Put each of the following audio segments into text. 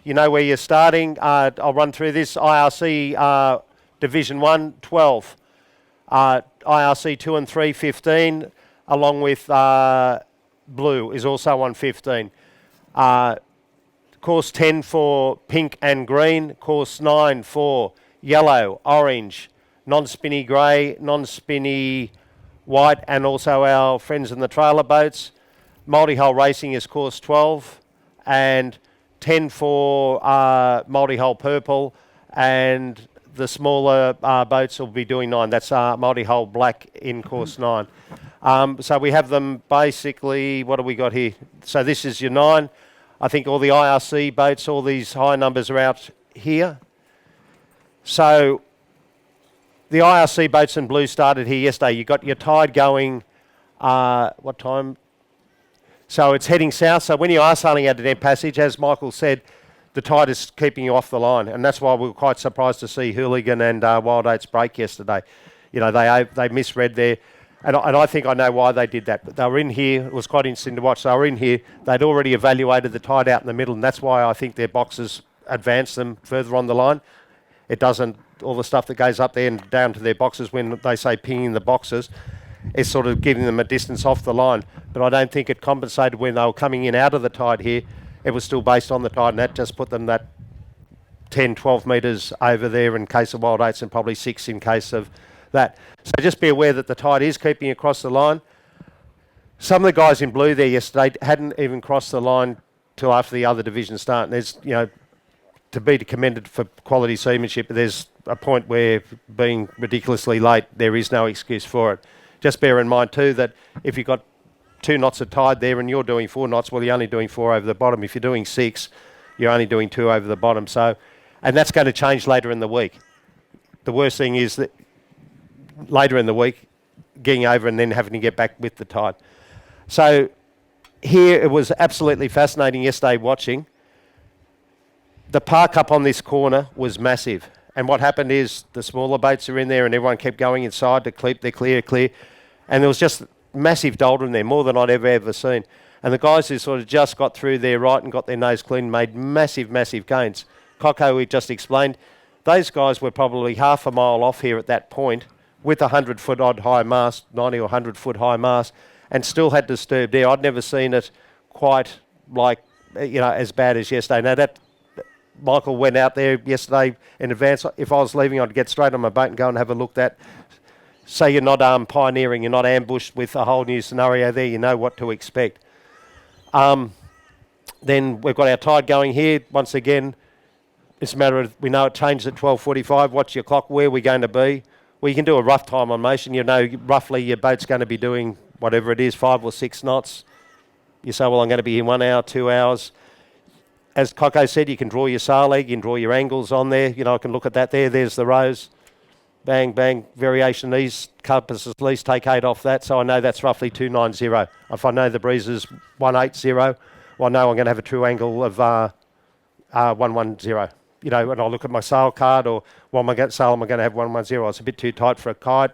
You know where you're starting. I'll run through this. IRC Division 1, 12. IRC 2 and 3, 15, along with blue is also on 15. Course 10 for pink and green. Course 9 for yellow, orange, non-spinny grey, non-spinny white, and also our friends in the trailer boats. Multi-hull racing is course 12, and 10 for multi-hull purple, and the smaller boats will be doing 9. That's multi-hull black in course 9. So we have them basically, what do we got here? So this is your 9. I think all the IRC boats, all these high numbers are out here. So the IRC boats in blue started here yesterday. You got your tide going, what time? So it's heading south. So when you are sailing out of Net Passage, as Michael said, the tide is keeping you off the line. And that's why we were quite surprised to see Hooligan and Wild Oats break yesterday. You know, they misread there. And I think I know why they did that. But they were in here. It was quite interesting to watch. They were in here. They'd already evaluated the tide out in the middle, and that's why I think their boxes advance them further on the line. It doesn't, all the stuff that goes up there and down to their boxes when they say pinging the boxes is sort of giving them a distance off the line. But I don't think it compensated when they were coming in out of the tide here. It was still based on the tide, and that just put them that 10, 12 metres over there in case of Wild Oats, and probably 6 in case of that. So just be aware that the tide is keeping across the line. Some of the guys in blue there yesterday hadn't even crossed the line till after the other division start. And there's, you know, to be commended for quality seamanship, there's a point where being ridiculously late, there is no excuse for it. Just bear in mind too that if you've got 2 knots of tide there and you're doing 4 knots, well, you're only doing 4 over the bottom. If you're doing 6, you're only doing 2 over the bottom. So, and that's going to change later in the week. The worst thing is that later in the week, getting over and then having to get back with the tide. So here it was absolutely fascinating yesterday watching. The park up on this corner was massive. And what happened is the smaller boats are in there and everyone kept going inside to keep their clear. And there was just massive doldrum there, more than I'd ever seen. And the guys who sort of just got through there right and got their nose clean made massive gains. Coco, we just explained, those guys were probably half a mile off here at that point with a 100-foot odd high mast, 90 or 100-foot high mast, and still had disturbed air. I'd never seen it quite like, you know, as bad as yesterday. Now that Michael went out there yesterday in advance. If I was leaving, I'd get straight on my boat and go and have a look at. So you're not pioneering, you're not ambushed with a whole new scenario there. You know what to expect. Then we've got our tide going here. Once again, it's a matter of, we know it changed at 12:45. What's your clock? Where are we going to be? Well, you can do a rough time on motion. You know roughly your boat's going to be doing whatever it is, 5 or 6 knots. You say, well, I'm going to be in 1 hour, 2 hours. As Coco said, you can draw your sail leg, you can draw your angles on there. You know, I can look at that there. There's the rose. Bang, bang, variation east, compass at least, take 8 off that. So I know that's roughly 290. If I know the breeze is 180, well, I know I'm going to have a true angle of 110. You know, when I look at my sail card or what my sail am I going to have 110. It's a bit too tight for a kite.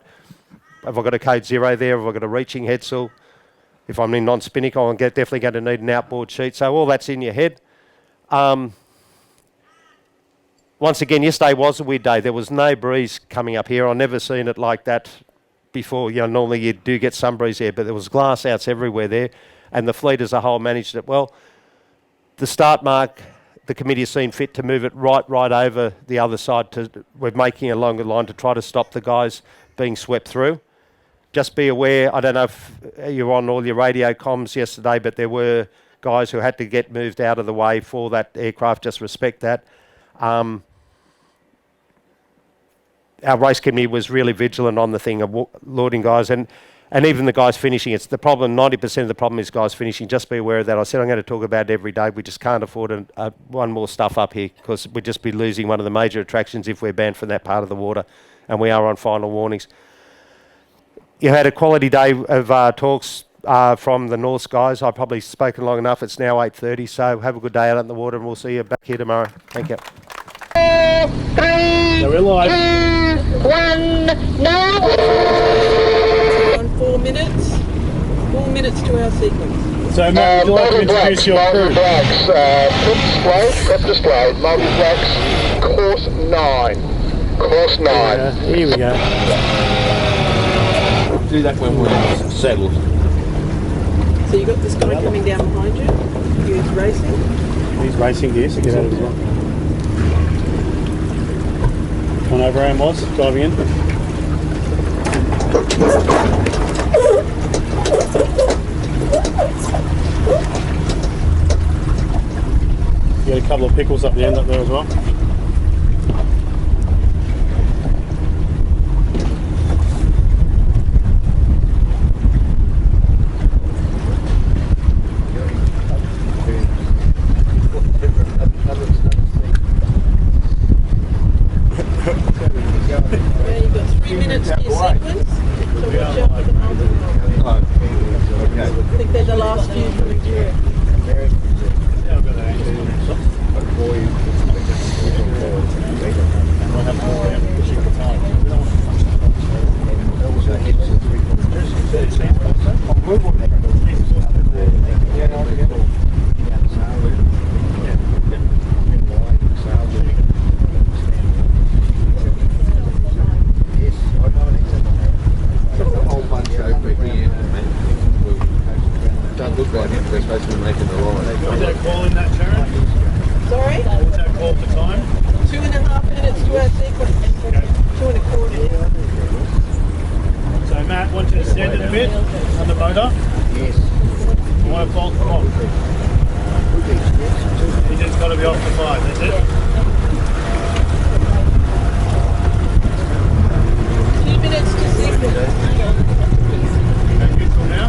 Have I got a code 0 there? Have I got a reaching head sail? If I'm in non-spinning, I'm definitely going to need an outboard sheet. So all that's in your head. Once again, yesterday was a weird day. There was no breeze coming up here. I've never seen it like that before. You know, normally you do get some breeze here, but there was glass outs everywhere there, and the fleet as a whole managed it well. The start mark, the committee has seen fit to move it right over the other side. We're making a longer line to try to stop the guys being swept through. Just be aware, I don't know if you were on all your radio comms yesterday, but there were guys who had to get moved out of the way for that aircraft. Just respect that. Our race committee was really vigilant on the thing of loading guys, and even the guys finishing. It's the problem, 90% of the problem is guys finishing. Just be aware of that. I said I'm going to talk about it every day. We just can't afford one more stuff up here because we'd just be losing one of the major attractions if we're banned from that part of the water, and we are on final warnings. You had a quality day of talks from the North guys. I've probably spoken long enough. It's now 8:30, so have a good day out in the water, and we'll see you back here tomorrow. Thank you. 3, we're live. 2, 1, now! On 4 minutes. 4 minutes to our sequence. So Matt, would you like to introduce your crew? Multi-blacks, prep display, multi-blacks, course 9. Course 9. Here we go. Do that when we're settled. So you got this guy coming down behind you, who's racing? He's racing here, so get out as well. Come on over, was driving in. You got a couple of pickles up the end up there as well. I think they're the last few coming through. Don't look like it, we're supposed to be making the line. What's that call in that turn? Sorry? What's that call for time? 2.5 minutes to our sequence. 2.25. So Matt, want you to stand it a bit on the motor? Yes. You want to fault the clock? Engine's got to be off to 5, that's it? 2 minutes to sequence. Okay, good for now.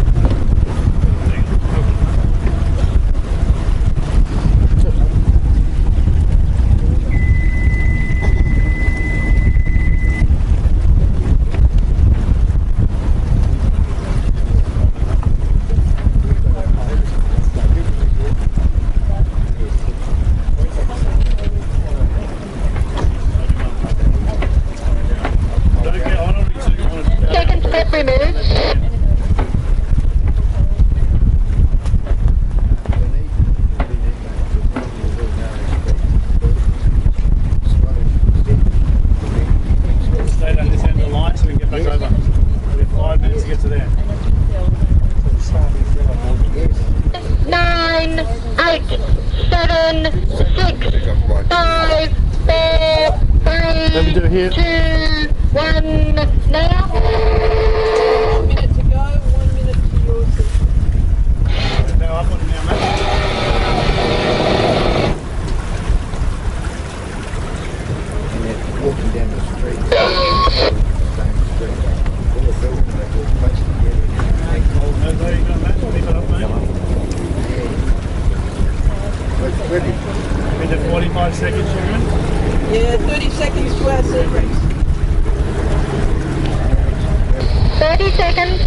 Seconds every minute. Stay down this end of the line so we can get back over. We have 5 minutes to get to there. 9, 8, 7, 6, 5, 4, 3, 2, 1, now. 1 minute to go, 1 minute to your sequence. Now up on it now, Walking down the street. Same street. All the buildings, they all close together. Matt. There you go, Matt. Keep it up, mate. Ready? Into 45 seconds, Sharon. Yeah, 30 seconds to our sequence. 30 seconds.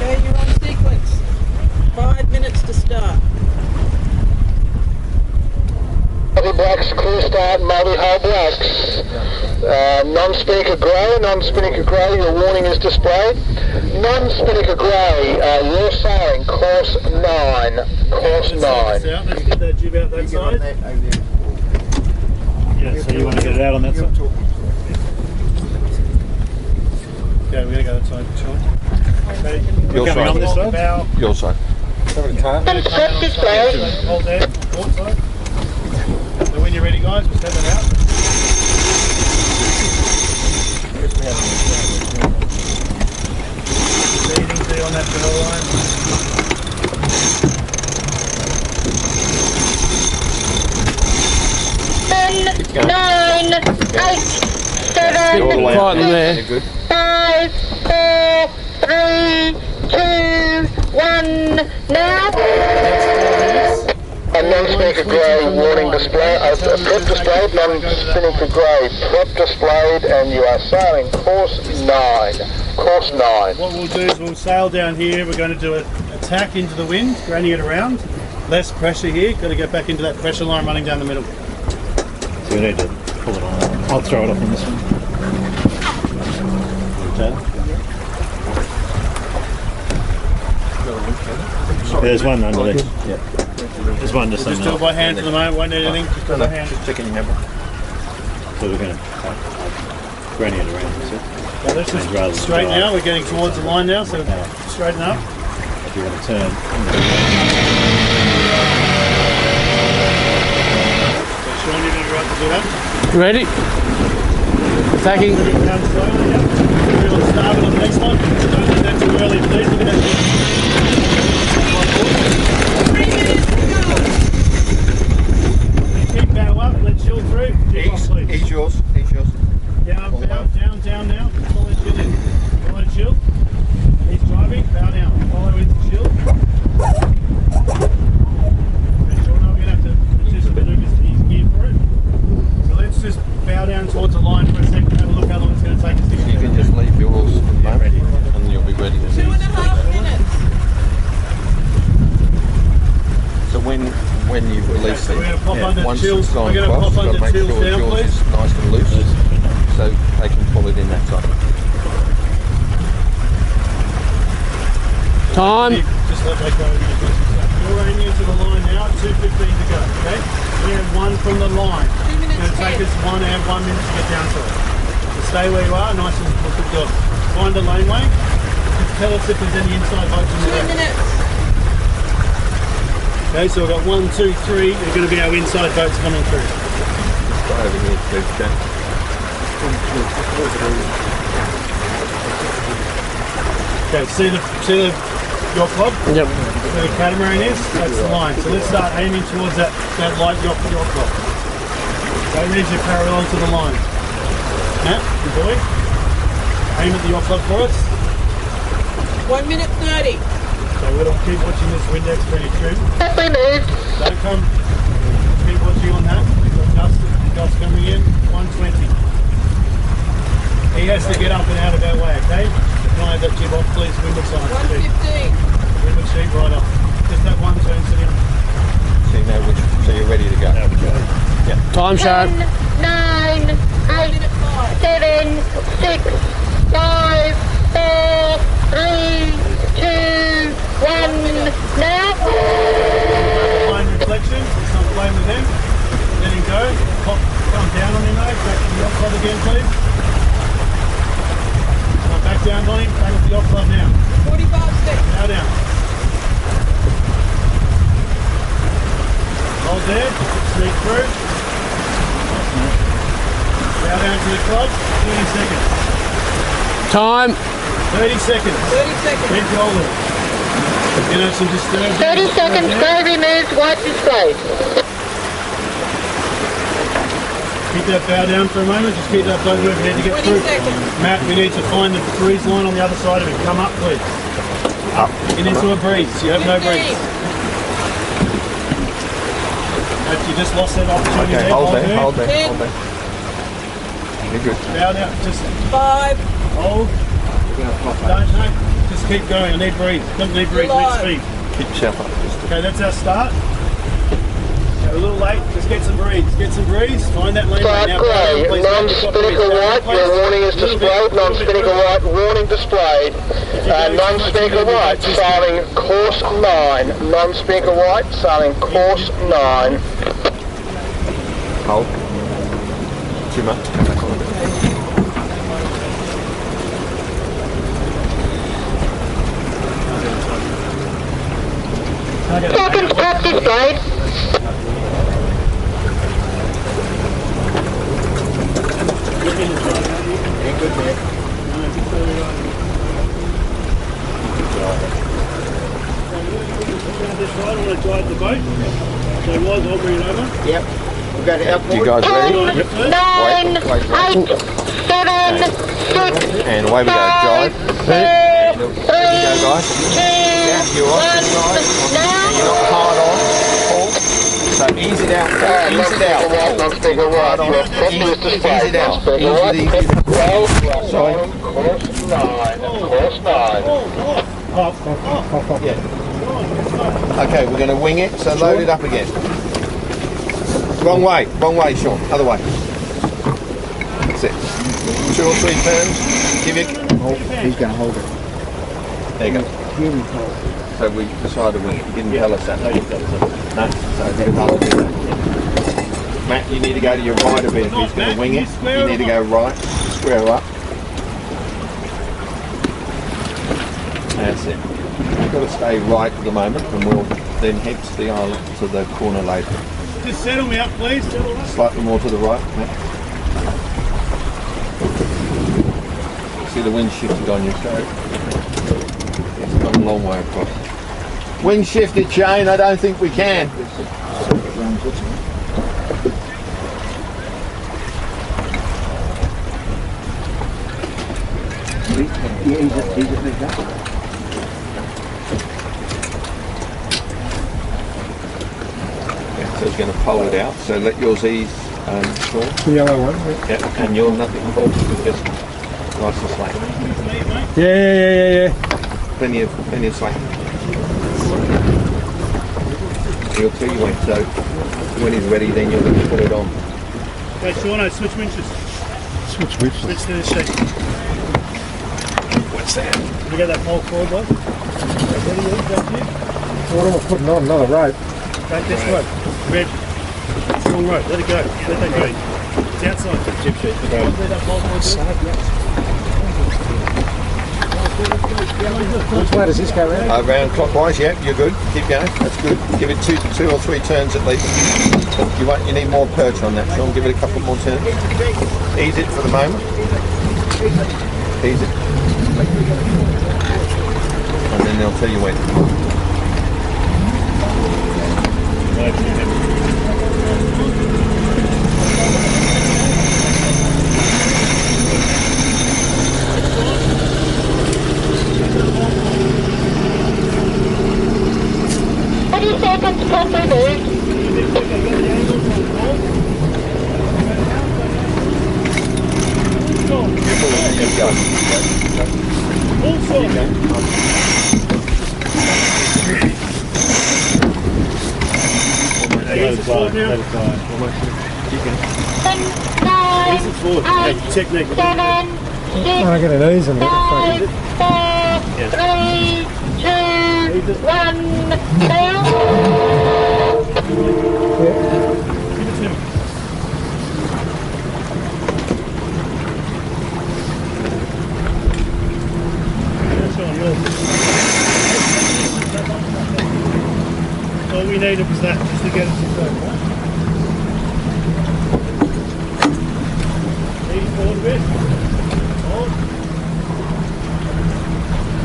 Okay, you're on sequence. 5 minutes to start. Multi-blacks, clear start, multi-hull blacks. Non-speaker grey, non-speaker grey, your warning is displayed. Non-speaker grey, you're sailing course 9. Course 9. Let's get that jib out that side. Yeah, so you want to get it out on that side? Okay, we're going to go that side. Okay, Your we're coming side. on this side. Bow. Your side. Prep display. Hold there, port side. So when you're ready, guys, we'll step it out. Easy on that bell line. 10, 9, 8, 7, All the way up 6, there. You're good. 5, 4, 3, 2, 1, now. non-spinnaker grey warning display, prep displayed, non-spinnaker grey prep displayed, and you are sailing course 9. Course 9. What we'll do is we'll sail down here. We're going to do an attack into the wind, graining it around. Less pressure here. Got to get back into that pressure line running down the middle. So we need to pull it on. I'll throw it off on this one. Okay. There's one underneath. Yeah. There's one just Just do it by hand for the moment. Won't need anything. Just do it by hand. Just checking your hammer. So we're going to granny it around. That's it. So let's just straighten out. We're getting towards the line now, so straighten up. If you want to turn. Sean, you're going to be right to do that. Ready? Attacking. Down slowly, yep. We'll start on the next one. Don't do that too early, please. Look at that. Keep bow up, let chill through. Each yours. Down now. Follow chill in. Follow chill. He's driving, bow down. Follow into chill. And Sean, we're going to have to just Lucas he's gear for it. So let's just bow down towards the line for a second and have a look how long it's going to take us to get You can just leave yours for the moment, and you'll be ready. 2.5 minutes. So when you release So it, we're going to pop under once chills. it's gone We're going to across, pop you've got to under make chills sure down, yours please. is nice and loose, so they can pull it in that side. Time. Just let that go. You're aiming into the line now, 2:15 to go, okay? We have one from the line. 2 minutes. It's going to take us 1 minute to get down to it. So stay where you are, nice and good job. Find a laneway. Just tell us if there's any inside boats in the 2 way. minutes. Okay, so we've got 1, 2, 3. They're going to be our inside boats coming through. Just over here, please, Jack. Okay, see the yacht club? Yep. Where the catamaran is? That's the line. So let's start aiming towards that light yacht club. Okay, there's your parallel to the line. Matt, good boy. Aim at the yacht club for us. 1 minute 30. So we're going to keep watching this Windex pretty trim. We moved. Don't come. Keep watching on that. We've got gust coming in. 120. He has to get up and out of our way, okay? Can I have that jib off, please? Windward side. 1:15. Windward sheet right up. Just that one turn, sit in. So you know so you're ready to go. Time sharp. 10, 9, 8, 7, 6, 5, 4, 3, 2, 1, now. Line reflection. Let's not blame with them. Let him go. Come down on him, mate. Back to the yacht club again, please. Back down on him. Back to the yacht club now. 45 seconds. Now down. Hold there. Sneak through. Now down to the club. 30 seconds. Time. 30 seconds. 30 seconds. Keep rolling. You know, some disturbance. 30 seconds, grey removed, white displayed. Keep that bow down for a moment. Just keep that boat moving. We need to get 20 through. seconds. Matt, we need to find the breeze line on the other side of it. Come up, please. Up. Get into a breeze. You have no 15. breeze. Matt, you just lost that opportunity Okay, there. hold there. Ten. You're good. Bow down. Just 5. hold. Don't, no. Just keep going. I need breeze. Don't need breeze. I need speed. Keep yourself up. Okay, that's our start. Okay, a little late. Just get some breeze. Get some breeze. Find that lane right Dark now. grey, non-spinnaker white, your warning is displayed, non-spinnaker white, warning displayed. Non-spinnaker white, sailing course 9. Non-spinnaker white, sailing course 9. Hold. Too much. Come back on a bit. Seconds prep displayed. This right, I want to drive the boat. So Wise, I'll bring it over. Yep. We've got it up. You guys ready? 10, 9, 8, 7, 6, And away we go. Drive. 4, 3, There you go, guys. 2, You're off this side. now. You're not hard on. Pull. So ease it out. Ease it out. Non-speaker right. Your crossing is displayed. Ease it out. Non-speaker right. Ease it. Well, Sorry. course 9. Course 9. Yeah. Okay, we're going to wing it, so load it up again. Wrong way, Sean. Other way. That's it. 2 or 3 turns. Give it. He's going to hold it. There you go. So we decided we didn't tell us that. No, so Matt, you need to go to your right a bit if he's going to wing it. You need to go right, square up. That's it. You've got to stay right at the moment, and we'll then head to the island, to the corner later. Just settle me up, please. Settle up. Slightly more to the right, Matt. See the wind shifted on you, so it's gone a long way across. Wind shifted, Shane. I don't think we can. So it's going to pull it out. So let yours ease, Sean. The yellow one. Yeah, and you'll nothing pull. Just nice and slack. Yeah. Plenty of slack. He'll tell you when. So when he's ready, then you're going to put it on. Okay, Sean, switch winches. Switch which? Switch to this sheet. What's that? You get that pole forward, bud? What am I putting on? Another rope. Back this way. Red. Wrong rope. Let it go. Let that go. It's outside. Chip sheet. Let that pole forward. Which way does this go around? Round clockwise, yeah, you're good. Keep going, that's good. Give it two or three turns at least. You need more perch on that, Sean. Give it a couple more turns. Ease it for the moment. Ease it. And then they'll tell you when. 20 seconds per minute. Technique. 7, 6, I get it easy. 5, 4, 3, 2, 1, now. All we needed was that just to get it to go. Ease forward a bit. Hold.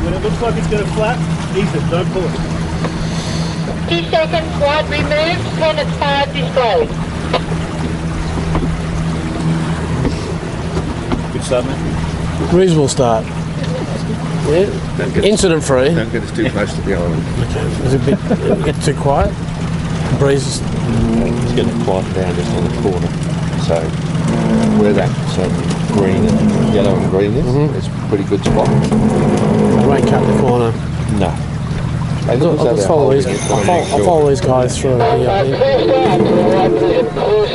When it looks like it's going to flap, ease it, don't pull it. 50 seconds, wide removed, 10 at 5 displayed. Good start, mate. Reasonable start. Yeah. Incident free. Don't get us too close to the island. It's a bit get too quiet. Breeze is It's getting quiet down just on the corner. So where that green and yellow and green is, it's a pretty good spot. won't cut the corner. No. I'll just follow these. I'll follow these guys through. Clear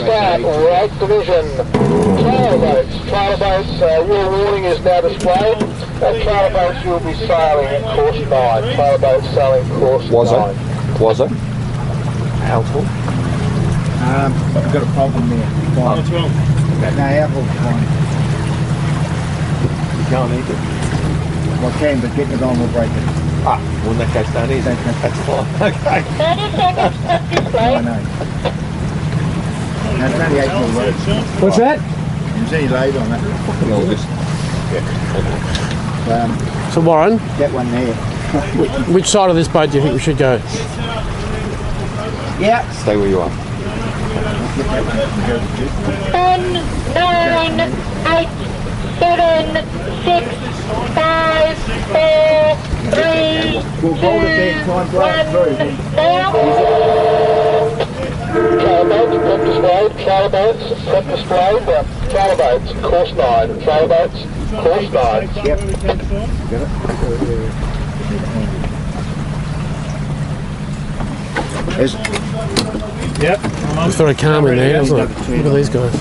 start, right division. Trailer boats, your warning is now displayed. Trailer boats will be sailing at course 9. Trailer boats sailing course 9. Was it? How full? I've got a problem there. What's wrong? No, apple's fine. You can't eat it. I can, but getting it on will break it. Ah, well in that case don't eat it. That's fine. Okay. 30 seconds left I displayed. know. No, it's only 8 mil road. What's that? There's any load on that. Well, just, So Warren, That one there. which side of this boat do you think we should go? Yeah. stay where you are. 10, 9, 8, 7, 6, 5, 4, 3, 2, 1, now. Road, trailer boats, prep displayed, trailer boats, course 9, trailer boats, course 9. Yep. Yep. It's very calm in there, doesn't it? Look at these guys.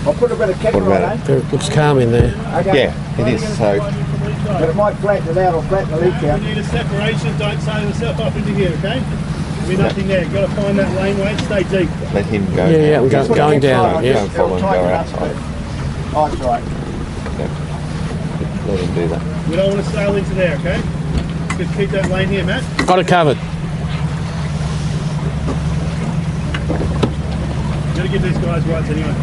I'll put a bit of kick on it. It looks calm in there. Okay. Yeah, it is. So But it might flatten it out or flatten the leak out. You need a separation, don't sail yourself up into here, okay? There'll be nothing there. You've got to find that laneway and stay deep. let him go. Yeah, now. yeah, going down. Go Yeah. and follow him, go outside. Oh, that's right. Let him do that. We don't want to sail into there, okay? Just keep that lane here, Matt. Got it covered. You've got to give these guys rights anyway.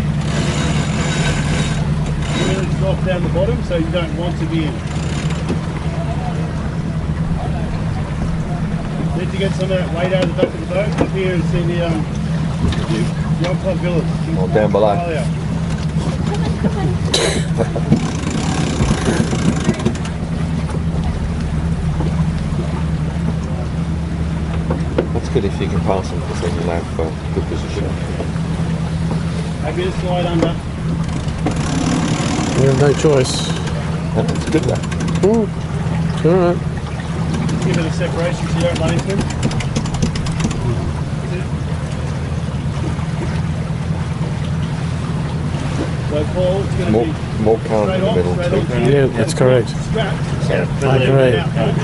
You really drop down the bottom so you don't want to be in. Need to get some of that weight out of the back of the boat. Up here and see the Yacht Club Villas. Or down below. Oh, yeah. That's good if you can pass him because then you'll have good position. Maybe a slide under. We have no choice. It's good though. It's all right. Give it a separation so you don't run into him. So Paul, it's going to be More current in the middle too. Yeah, that's correct. strapped. I agree.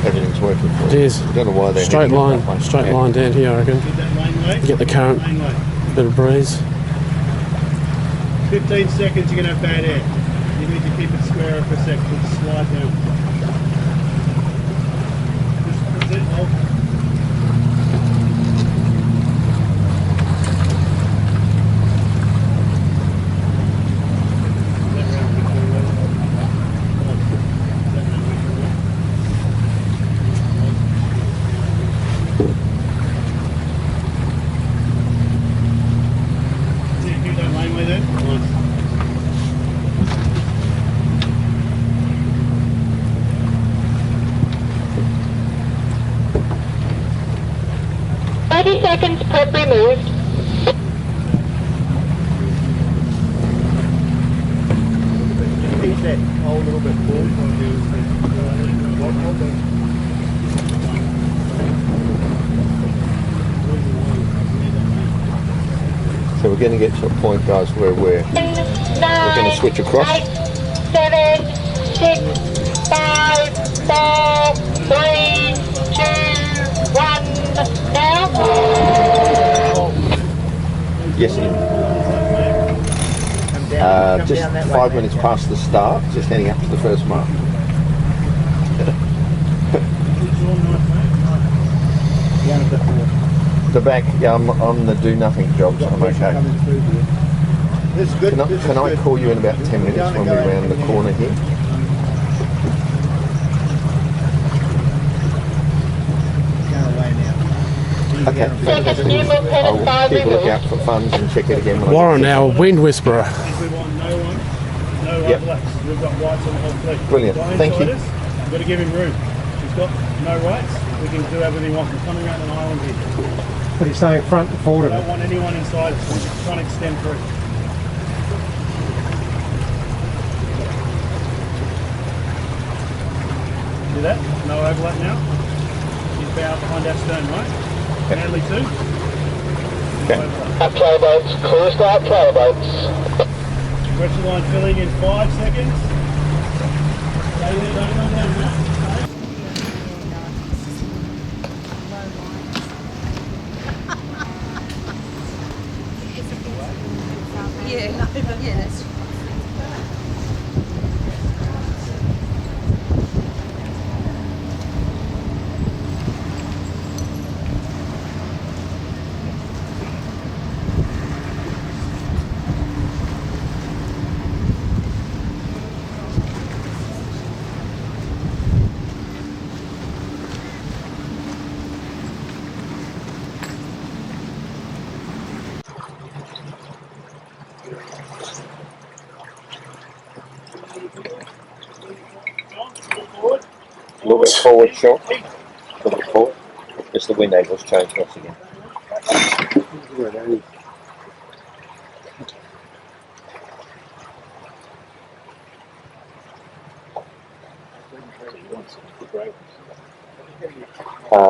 Everything's working for It it. is. I don't know why they're Straight heading line, that way. straight Yeah. line down here, I reckon. Get that laneway. Get the current, Laneway. bit of breeze. 15 seconds, you're going to have bad air. You need to keep it square for a sec. Just slide down. That's it. Hold. Keep that laneway there. Nice. Seconds, prep removed. Keep that hole a little bit full. So we're going to get to a point, guys, where we're going to switch across. 8, 7, 6, 5, 4, 3, 2, 1, now. Yes, just 5 minutes past the start, just heading up to the first mark. The back, yeah, I'm on the do nothing jobs. I'm okay. This is good. Can I call you in about 10 minutes when we're round the corner here? Okay. Second, new movement I'll and 5 keep a removed. lookout for funds and check it again when Warren, our wind whisperer. We want no one, no Yep. overlaps. We've got rights on the whole fleet. Brilliant. Guy Thank you. inside us, we've got to give him room. He's got no rights. We can do everything we want. We're coming around an island here. But he's saying front and forward We of don't want anyone inside us. We're just trying to extend through. See that? No overlap now. He's bow behind our stern, right? Manly 2. Okay. Trailer boats, clear start, trailer boats. Pressure line filling in 5 seconds. Stay there, don't come down, Matt. Yeah, that's A little bit forward, Sean. A little bit forward. Just the wind angle's changed once again.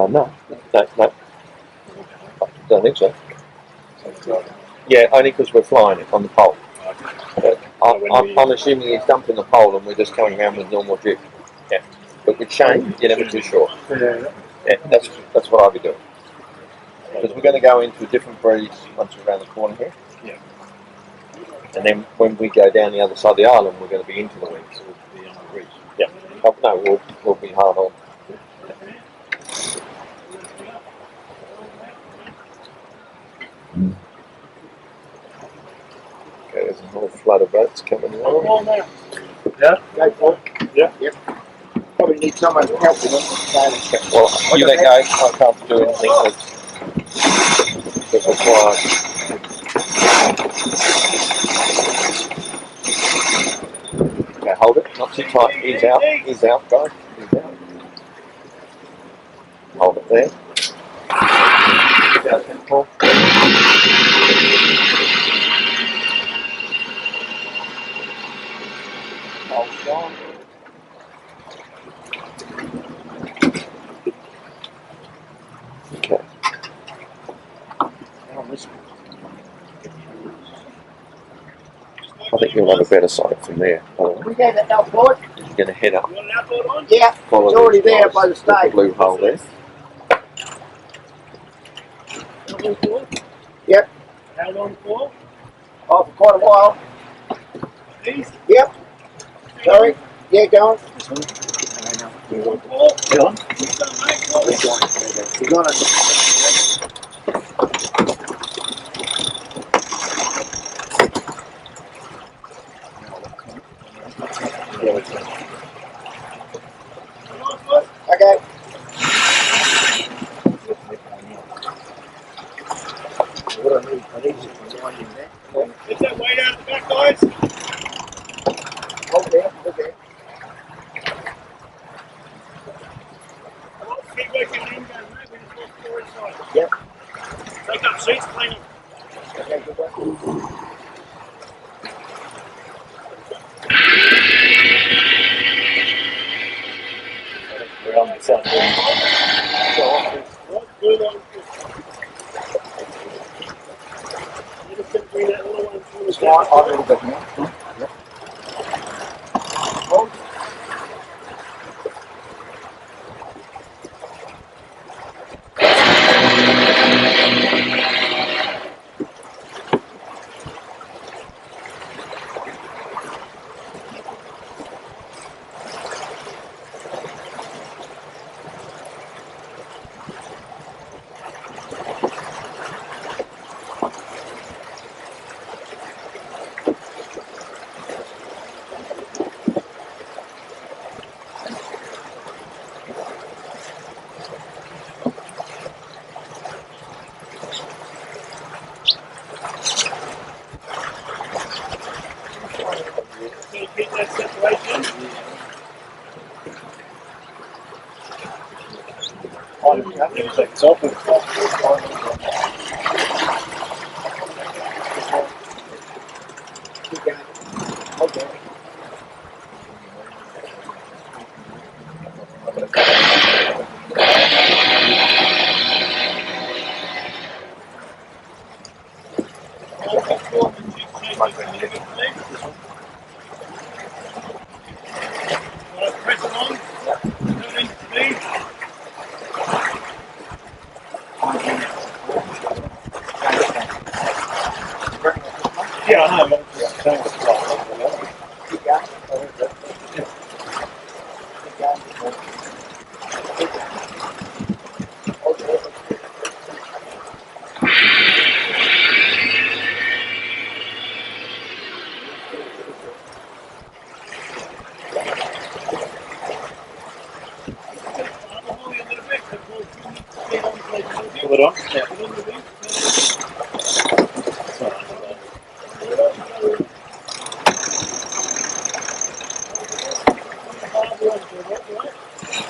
No. Don't think so. Yeah, only because we're flying it on the pole. But I'm assuming he's dumping the pole and we're just coming around with normal jig. Yeah. But with Shane, you're never too sure. Yeah, that's what I'll be doing. Because we're going to go into a different breeze once we're around the corner here. Yeah. And then when we go down the other side of the island, we're going to be into the winds. We'll be on the reach. Yeah. Oh, no, we'll be hard on. Okay, there's a whole flood of boats coming along. Yeah? Go for it. Yeah. Yep. Probably need someone to help you. Well, you let go. I can't do anything that's required. Okay, hold it. Not too tight. Ease out. Ease out, guys. Ease out. Hold it there. Ease out, Paul. Hold strong. Okay. I think you'll have a better sight from there. We get that outboard? You're going to head up. Yeah, Follow it's already these there guys by the with stage. blue hole there. Yep. How long for? Oh, for quite a while. These? Yep. Sorry. Yeah, go on. Go on. He's on it. Okay. What I need is there. Get that weight out of the back, guys. Hold there, hold there. Keep working in, guys, mate. We just walk forward side. Yep. Take up seats, clean up. Okay, good one. We're on the south. Good on. You just got to bring that little one through the Slide a little bit more. Yep. Hold. Keep that separation. It's open. Keep going. Hold there. Press it on. Speed. Yeah, I know. Keep going. Keep going. Hold there. Pull it on.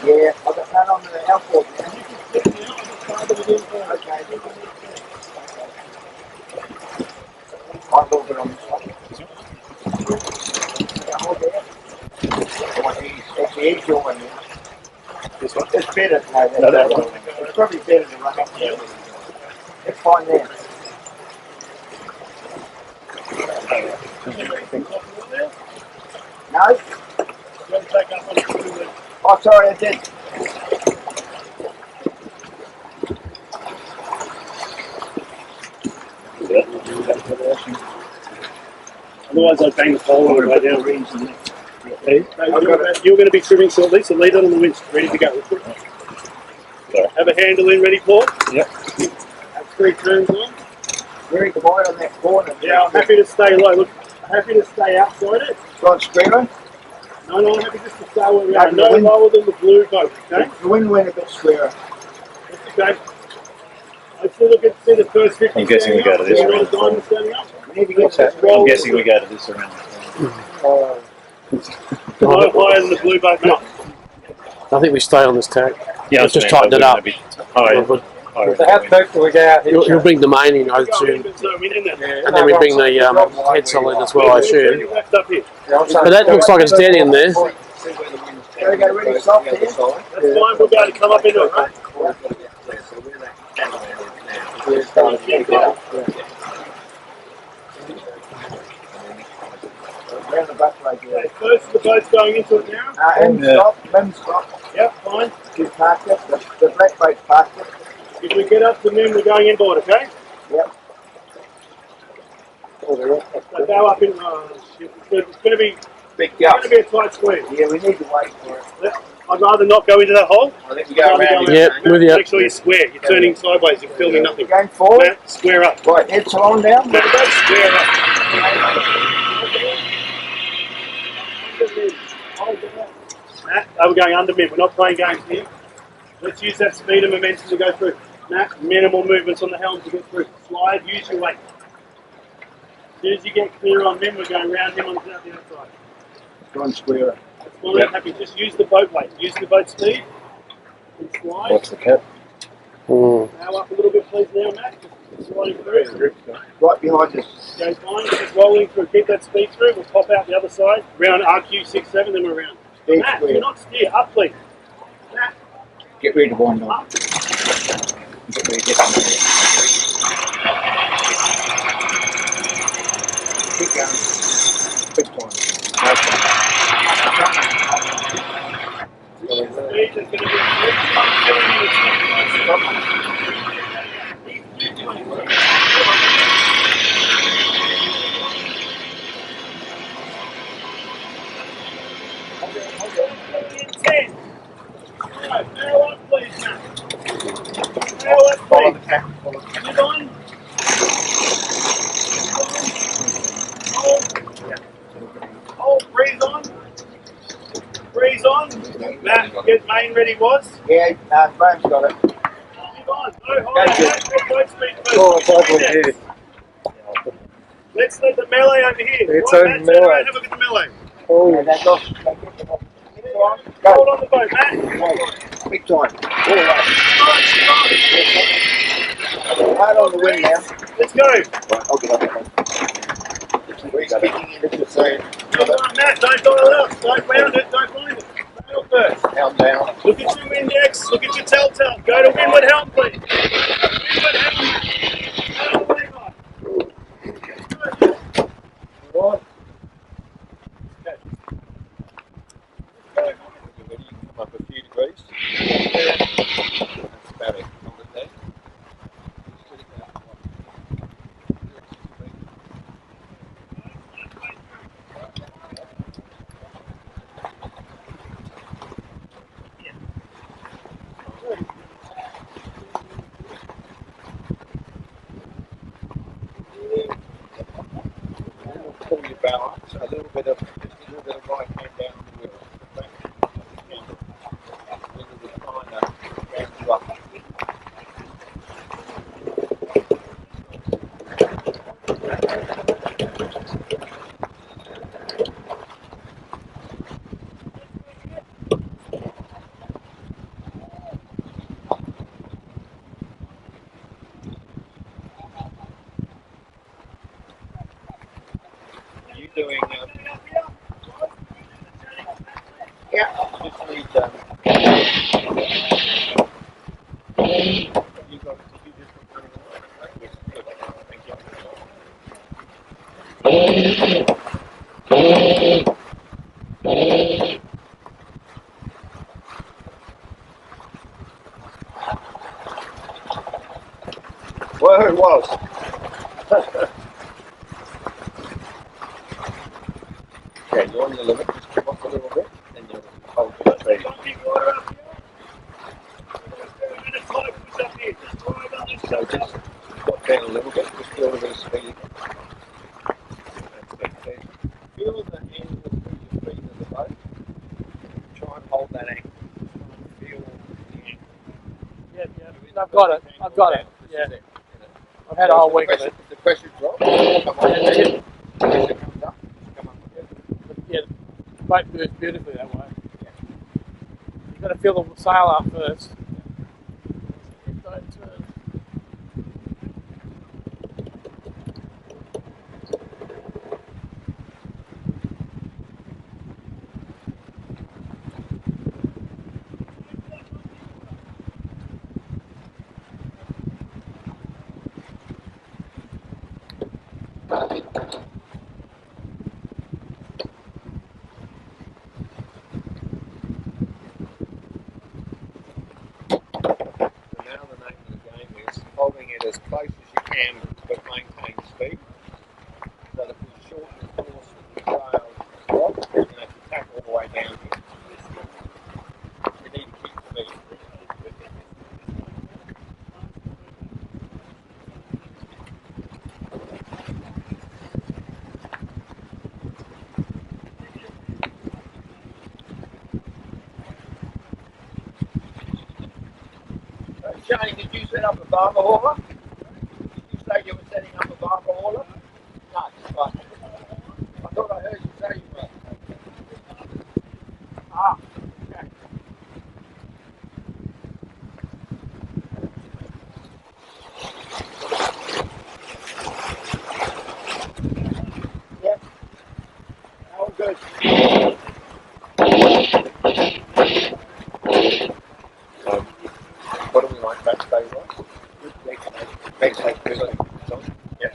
Yeah, I've got that on the outboard. Okay. I'm a little bit on this one. Yeah, hold there. That's the edge you're in there. This one? It's better. No, that one. It's probably better to run up there. It's fine there. No? Oh, sorry, I did. Otherwise, I'd bang the pole all the way down. You're going to be trimming shortly, so leave it on the winch, ready to go. Have a handle in, ready, Paul? Yep. Have 3 turns on. Very good boy on that corner. Yeah, I'm happy to stay low. Look, I'm happy to stay outside it. Got squarer. No, I'm happy just to stay around. No lower than the blue boat, okay? The wind went a bit squarer. That's okay. I still look at see the first 50. I'm guessing we go to this round. round. Diamond standing up. We need to get that. I'm guessing we go to this around. No higher than the blue boat, mate. I think we stay on this tack. Yeah, Let's just tighten it up. You'll bring the main in, I assume. And then we bring the head sail in as well, I assume. But that looks like it's dead in there. Really soft here. That's fine, we'll be able to come up into it, right? Around the back right here. Okay, first the boat's going into it now. Mem stop. Yep, fine. You parked it. The black boat parked it. If we get up to Mim, we're going inboard, okay? Yep. So go up in. It's going to be. Big It's going to be a tight squeeze. Yeah, we need to wait for it. I'd rather not go into that hole. I think we go around. Yep, with you. Make sure you're square. You're turning sideways. You're filming nothing. Going forward. Matt, square up. Right, head salon down. No, don't square up. Matt, we're going under Mim. We're not playing games here. Let's use that speed and momentum to go through. Matt, minimal movements on the helm to get through. Slide, use your weight. As soon as you get clear on Mim, we're going round him on the outside. Going square. That's fine. Yep. Happy. Just use the boat weight. Use the boat speed. And slide. What's the cap? Now up a little bit, please, now, Matt. Just sliding through. Right behind us. Go fine. Just rolling through. Keep that speed through. We'll pop out the other side. Round RQ67, then we're around. Steer Matt, square. do not steer. Up, please. Matt. Get ready to wind on. Up. Get ready to get on there. Keep going. Big time. Speed is going to be 3 10. Alright, now up, please, Matt. Now up, Follow the please. cap. Live on. Hold, breathe on. Breathe on. Matt, get main ready, was. Yeah, Graham's got it. Live on. No higher. Get boat speed first. Oh, it's over here. Let's let the melee over here. It's Right, over Matt, turn melee. around, have a look at the melee. Oh, yeah, that's off. Hold on the boat, Matt. Big time. Stop. Hard on the wind now. Let's go. Right, I'll get up there. We're kicking into the zone. Come on, Matt, don't dial it up. Don't round it, don't blind it. Sail first. Helm down. Look at your index, look at your telltale. Go to windward helm, please. Windward helm. Out of the way, guys. Right. Come up a few degrees. That's about it. Hold it there. Pull your balance, a little bit of right hand down the wheel. A little bit finer, round you up. You doing? Yeah. Just need in a little bit, just come off a little bit, then you'll hold the speed. So just drop down a little bit, just feel a bit of speed. Feel the angle through your feet of the boat. Try and hold that angle. Feel the angle. Yeah, I've got it. I've got it. Yeah. I've had a whole week of it. If the pressure drops, come on. Yeah. Pressure comes up, come up again. Yeah, the boat moves beautifully that way. Yeah. You've got to feel the sail up first. Don't turn. Holding it as close as you can but maintain speed. So that we shorten the course of the trail drop, you have to tack all the way down here. You need to keep speed. Shane, did you set up a barber hauler? Did you say you were setting up a barber hauler? No, but I thought I heard you say you were. Ah, okay. Yep. All good. What do we like backstage, right? Backstage, good. Yeah.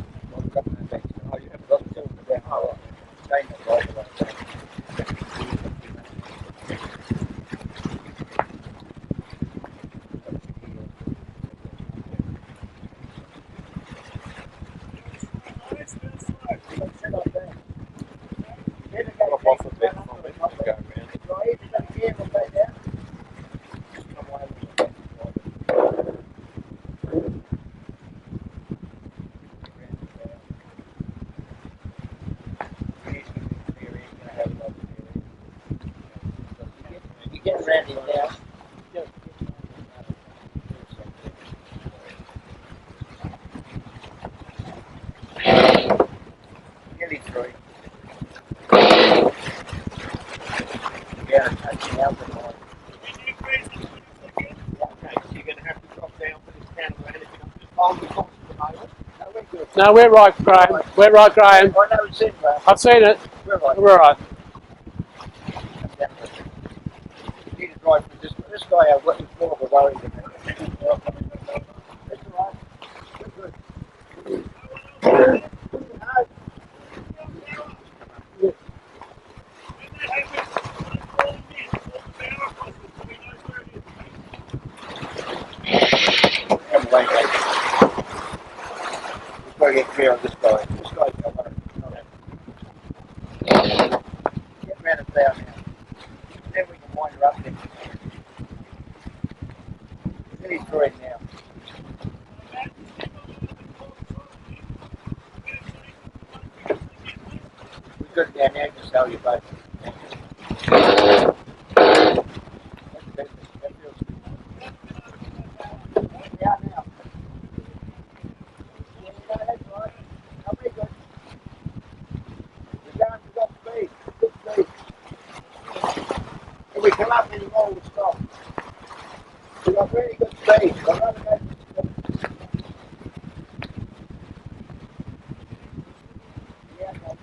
Oh, you haven't got the film for that. Oh, right. Staying right away. Drop off a bit from it and go around. Get ready now. Nearly through. Yeah, touching out the line. Okay, so you're going to have to drop down for this catamaran if you don't just hold the course at the moment. No, we're good. No, we're right, Graham. We're right, Graham. I know it's in there. I've seen it. We're right. We're right. You need to drive for this guy. I've got more of a worry than that. It's all right. We're good. We've got to get clear on this guy. This guy's got one. Get around and down now. Then we can wind her up there. He's through it now. We're good down now. Just sell your boat. Yeah, now. That's right. I'll be good. We're going to top speed. Good speed. If we come up anymore, we'll stop. We've got really good speed. I'd rather go to yeah, okay.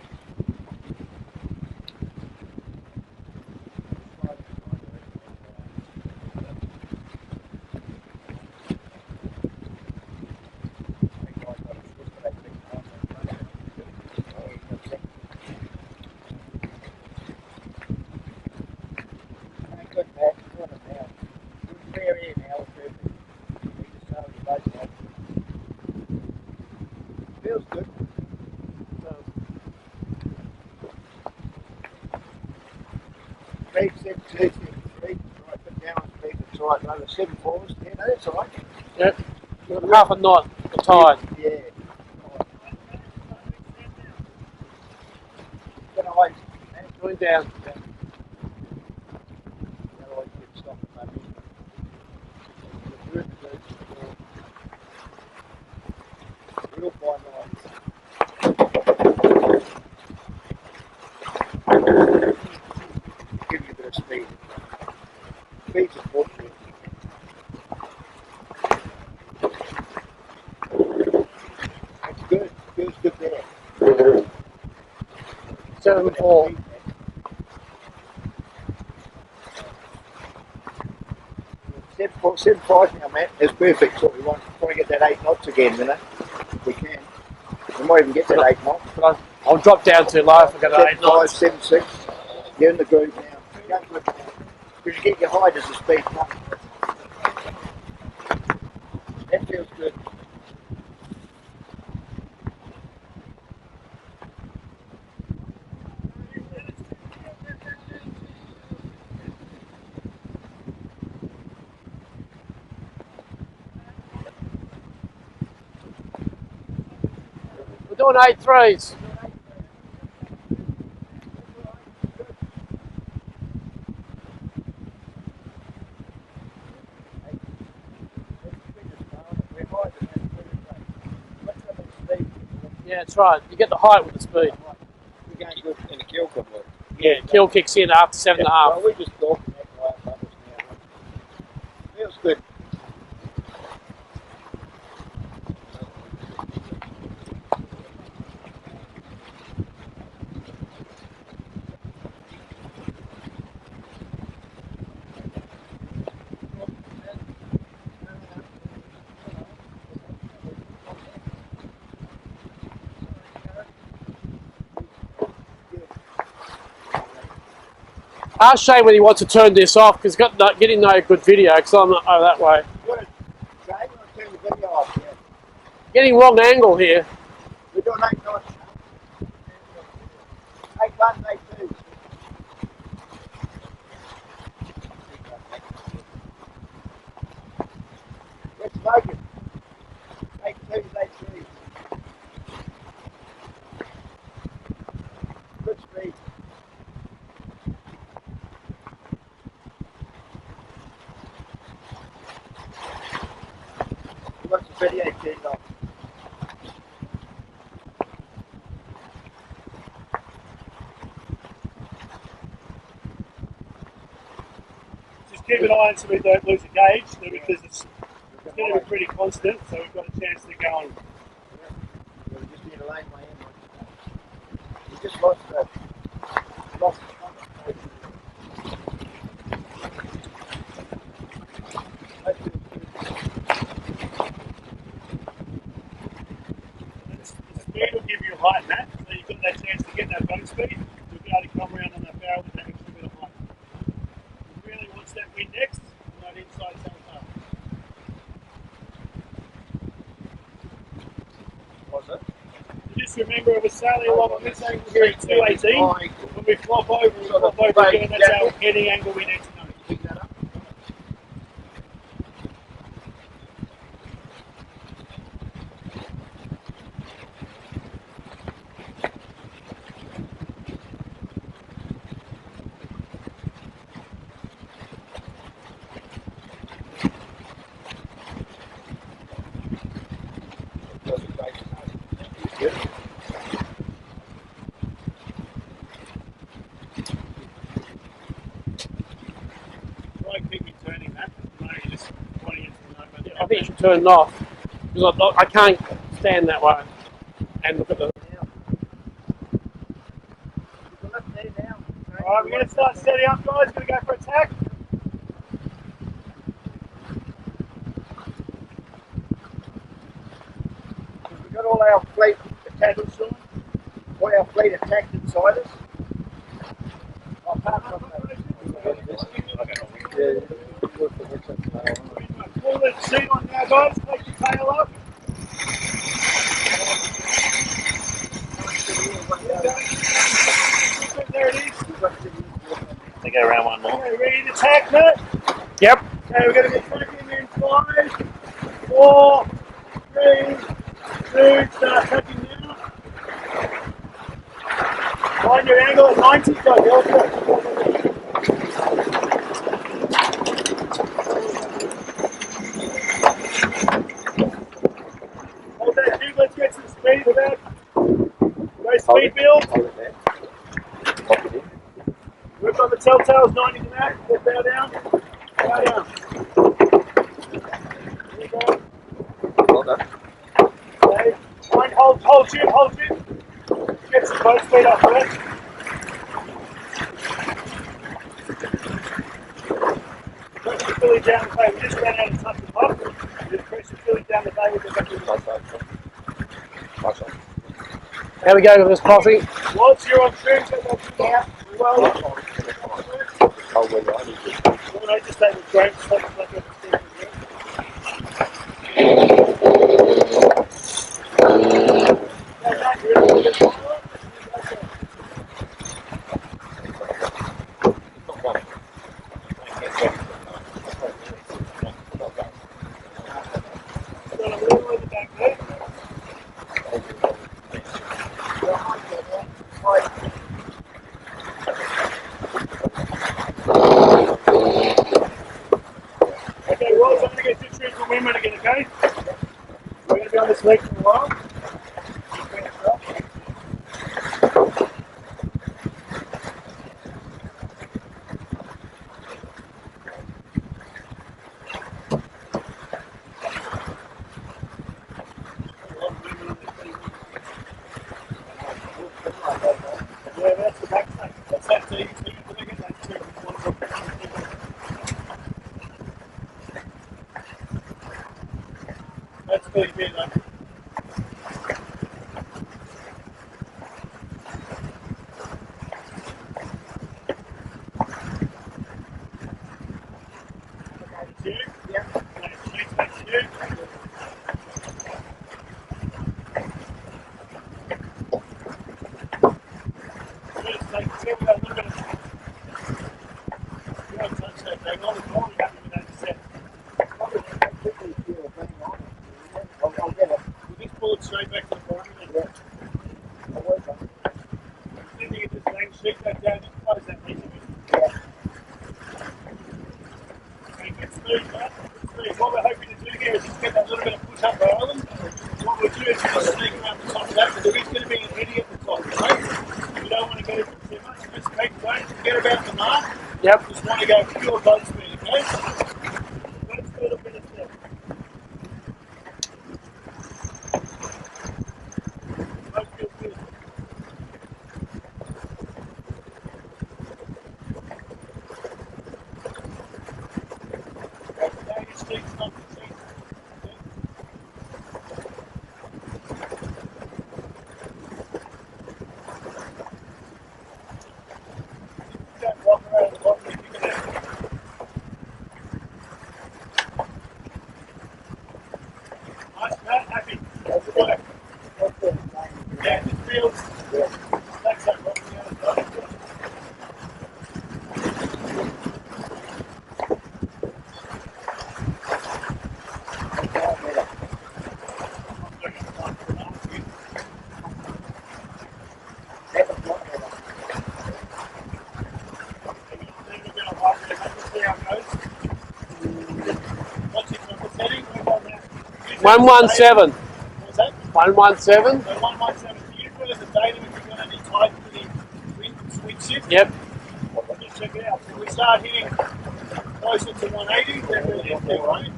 Good, man. Good now. Good clear here now. Perfect. We just speed, 7 2, 7 3. Right, put down on speed, that's right. No, the 7 4s. Yeah, no, that's all right. Yep. Half a knot, the tide. Yeah. Get away. Going down. Otherwise you get stopped at that. Real fine lines. Give you a bit of speed. Speed's important. That's good. Feels good there. 7 4. 7 5 now, Matt. It's perfect. So we want to get that 8 knots again, you know? If we can. We might even get that 8 knots. But I'll drop down too low if I get 7 8 5, knots. 7 6. You're in the groove now. Go for it now. Because you get your height as the speed comes. That feels good. We're doing 8 3s. Yeah, that's right. You get the height with the speed. We're going good in the kill complex. Yeah, kill kicks in after 7.5. Well, we just talking that way up bubbles now. Feels good. Ask Shane when he wants to turn this off because he's got getting no good video because I'm not that way. What is Jay? You want to turn the video off? Yeah. Getting wrong angle here. We're doing 8 knots. 8 1, 8 2. Let's make it. 8 2s, 8 3s. Good speed. What's the video turned off? Just keep an eye on so we don't lose a gauge because it's going to be pretty constant, so we've got a chance to go on. We just need a lane way in. We just lost the The speed will give you height, Matt, so you've got that chance to get that boat speed. You'll be able to come around on that barrel with that extra bit of height. You really want that wind next, not inside sometimes. was it? Just remember it was sailing along on this angle here at 218. When we flop over, we flop over again, that's our heading angle we need to know. Pick that up. Try and keep me turning that. No, you're just pointing into the number. I think you should turn it off because I can't stand that way and look at the. Alright, we're going to start setting up, guys. Going to go for attack. We've got all our fleet attacked, all our fleet attacked inside us. Apart from Pull the seat on now, guys. Take your tail up. There it is. to go around one more. Okay, ready to tack, Matt? Yep. Okay, we're going to be tacking in 5, 4, 3, 2, start tacking now. Find your angle at 90, go, go. Hold that jig, let's get some speed with that. Go speed build. Work on the telltales, 90 to that. Get bow down. Bow down. Here we go. Well done. Okay. Hold jib, hold jib. Get some boat speed up for that. Press the filly down the bay. We just ran out of touch and pop. Just press the filly down the bay with the back of the Nice one. How we go with this posse? Once you're on trim, take that jib out. Well, Cold weather, I need to. I just take the grain, stop the back of the stick. Okay, well, I'm going to get two trims from women again, okay? We're going to be on this leg for a while. Yeah, that's the back side. That's that so you can get that trim. That's pretty good, though. Yeah. Thanks, you. Just like, give it a little bit of time. You won't touch that thing. All the more you have to do that set. I'll get it. You just pull it straight back to the bottom. Yeah. I'll work on it. Then you get this thing, shake that down, and close that piece of it. Yeah. Okay, get smooth, man. Smooth. What we're hoping to do here is just get that little bit of push up island. What we'll do is just sneak around the top of that, but there is going to be an eddy at the top, right? You don't want to go too much. Just take the boat, forget about the mark. Yep. Just want to go pure boat speed, okay? Boat speed up in a step. Boat feels good. Down your streets, not the streets. Don't walk around the bottom if you can. Nice, Matt, happy. That's good. Yeah, it feels. Thanks, that rock on the other side. What's 117. What's that? 117. So 117. Do you put in the data if you're going to need tight for the wind switch shift? Yep. Let's check it out. So we start hitting closer to 180, then we'll hit there, right?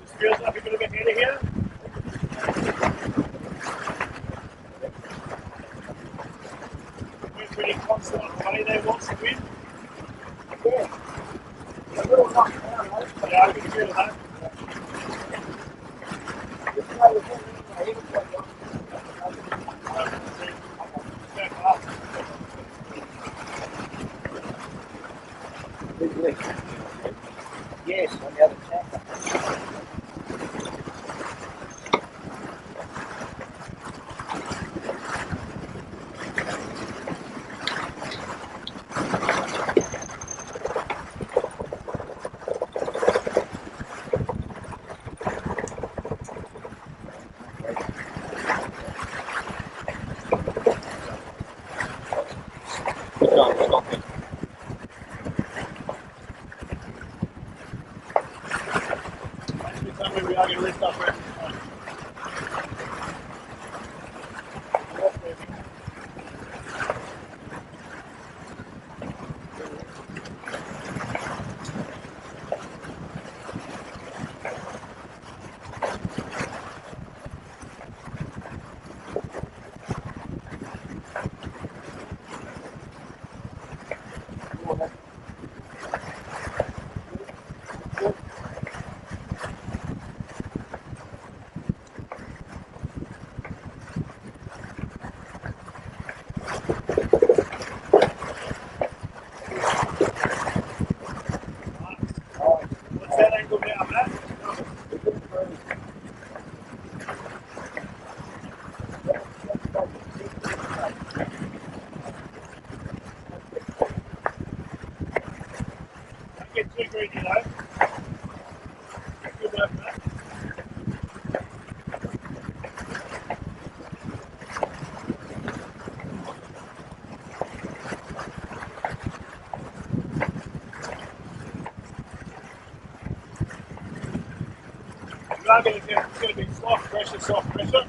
This feels like a bit of a header here. We're pretty constant on the way there. What's the wind? Yeah. A little knock down, right? Yeah, I can feel that. Yes, on the other side. Somewhere we are going to lift up around. What's that angle down, Matt? Don't get too greedy though. Good work, Matt. You are going to get, it's going to be soft pressure, soft pressure.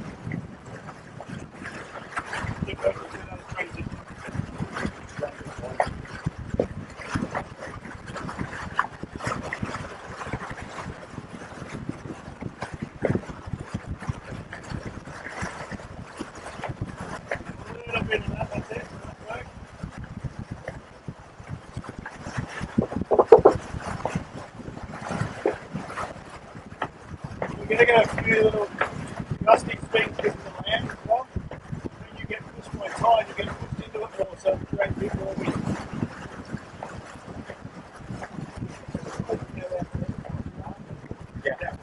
Keep working with another crazy. A little bit of that, that's it. That's right. We're going to get a few little rustic springs into the land as well. When you get pushed by tide, you get pushed into it more, so it's a great big more wind. Yeah.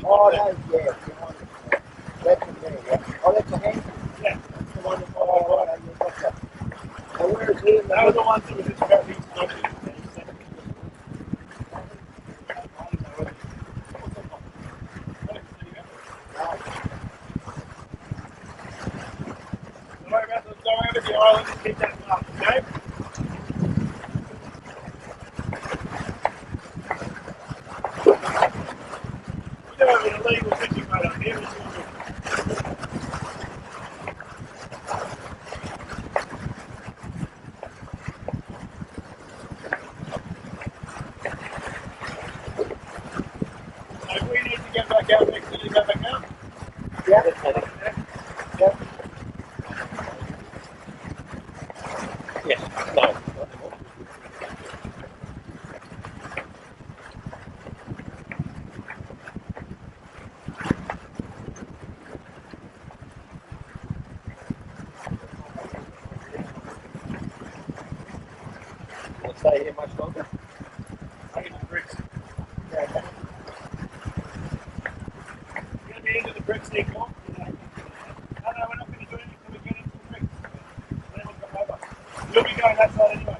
Oh, that's, yeah. That's in there, yeah. Oh, that's a hand. Yeah, that's the one that Oh, yeah, gotcha. So where's he? They were the ones that were just about these notices. Don't worry about the island, just keep that mark, okay? We do have an illegal fishing boat up here, which is good. So if we need to get back out next to go back out. Yeah. Yeah. Yes. No. Will it stay here much longer? I get the bricks. Yeah, okay. You're going to be into the bricks, Nick. No, we're not going to do anything until we get into the bricks. Then we'll come over. You'll be going that side anyway.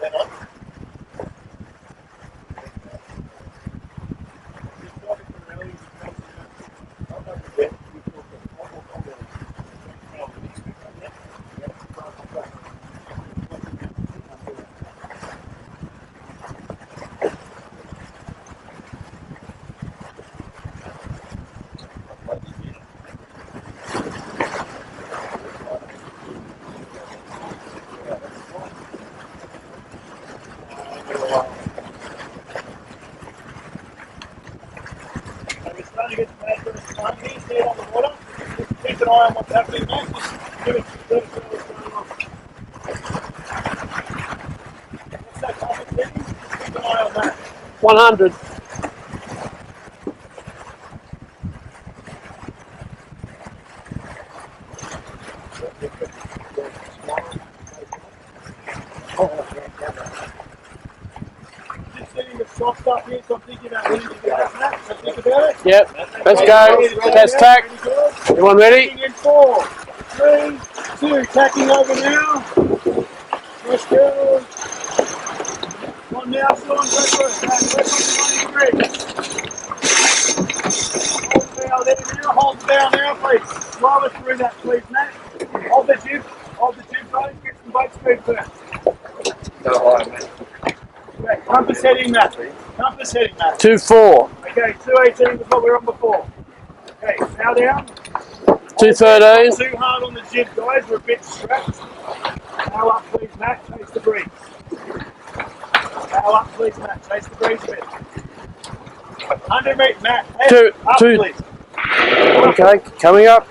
Then on. Just drop it from the alley. we're starting to get some adverse time here. See it on the water. Just keep an eye on what's happening, mate. Just give it 30 minutes going on. What's that comment setting? Just keep an eye on that. 100. Just setting the soft up here, so I'm thinking about when you get that, Matt. So think about it. Yep. Let's go. Test tack. Everyone ready? In 4, 3, 2, tacking over now. Let's go. On now, Sean, go for it. Back, on 90 degrees. Hold bow there now, hold bow now, please. Slow us through that, please, Matt. Hold the jib, guys. Get some boat speed first. Okay, compass heading, Matt. Compass heading, Matt. 2-4. Okay, 218 is what we were on before. Okay, now down. 213. Not too hard on the jib, guys. We're a bit strapped. Now up, please, Matt. Chase the breeze. Now up, please, Matt. Chase the breeze a bit. 100 metres, Matt. Head up, please. Okay, coming up.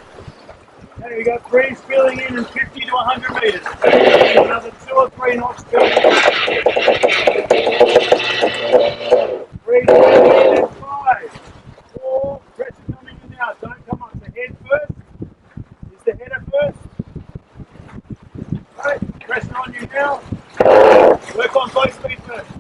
There we go. Breeze filling in 50 to 100 metres. Another 2 or 3 knots filling in. Breeze filling in 5, 4. Pressure coming in now. Don't come on. So head first. Is the header first? Right. Pressure on you now. Work on boat speed first.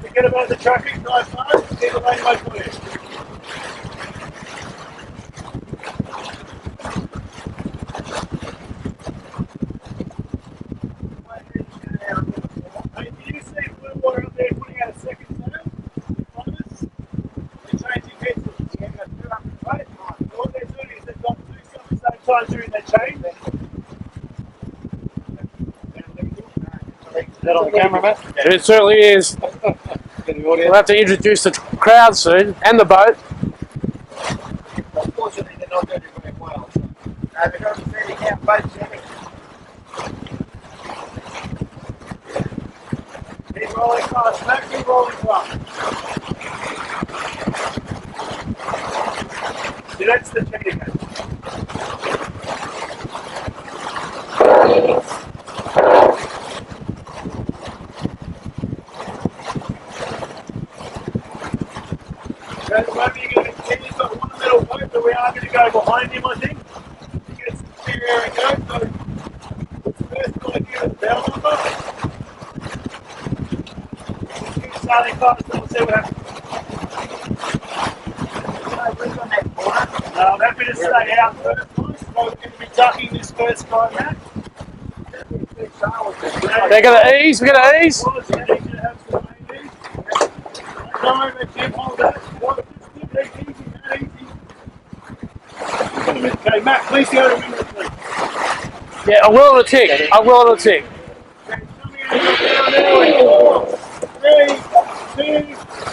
Forget about the traffic, drive fast, get the lane way for you. Hey, do you see blue water up there putting out a second sail? On us? They're changing heads. Right? What they're doing is they've got 2 at the same time doing their change. Is that on the camera, Matt? It certainly is. We'll have to introduce the crowd soon and the boat. Unfortunately, they're not doing it very well. They're going to be setting out boat settings. Keep rolling fast, Matt. Keep rolling fast. See, that's the technique. At the moment, you're going to get he's got one little boat, but we are going to go behind him, I think, to get some clear air and go. So, first guy here is bell number. Just keep starting fast, and we'll see what happens. I'm happy to stay out first, guys. So we're going to be ducking this first guy, Matt. They're going to ease, we're going to ease. Okay, Matt, please go to window, please. Yeah, I will on a tick. I will on a tick. Okay, coming out now. 4, 3, 2,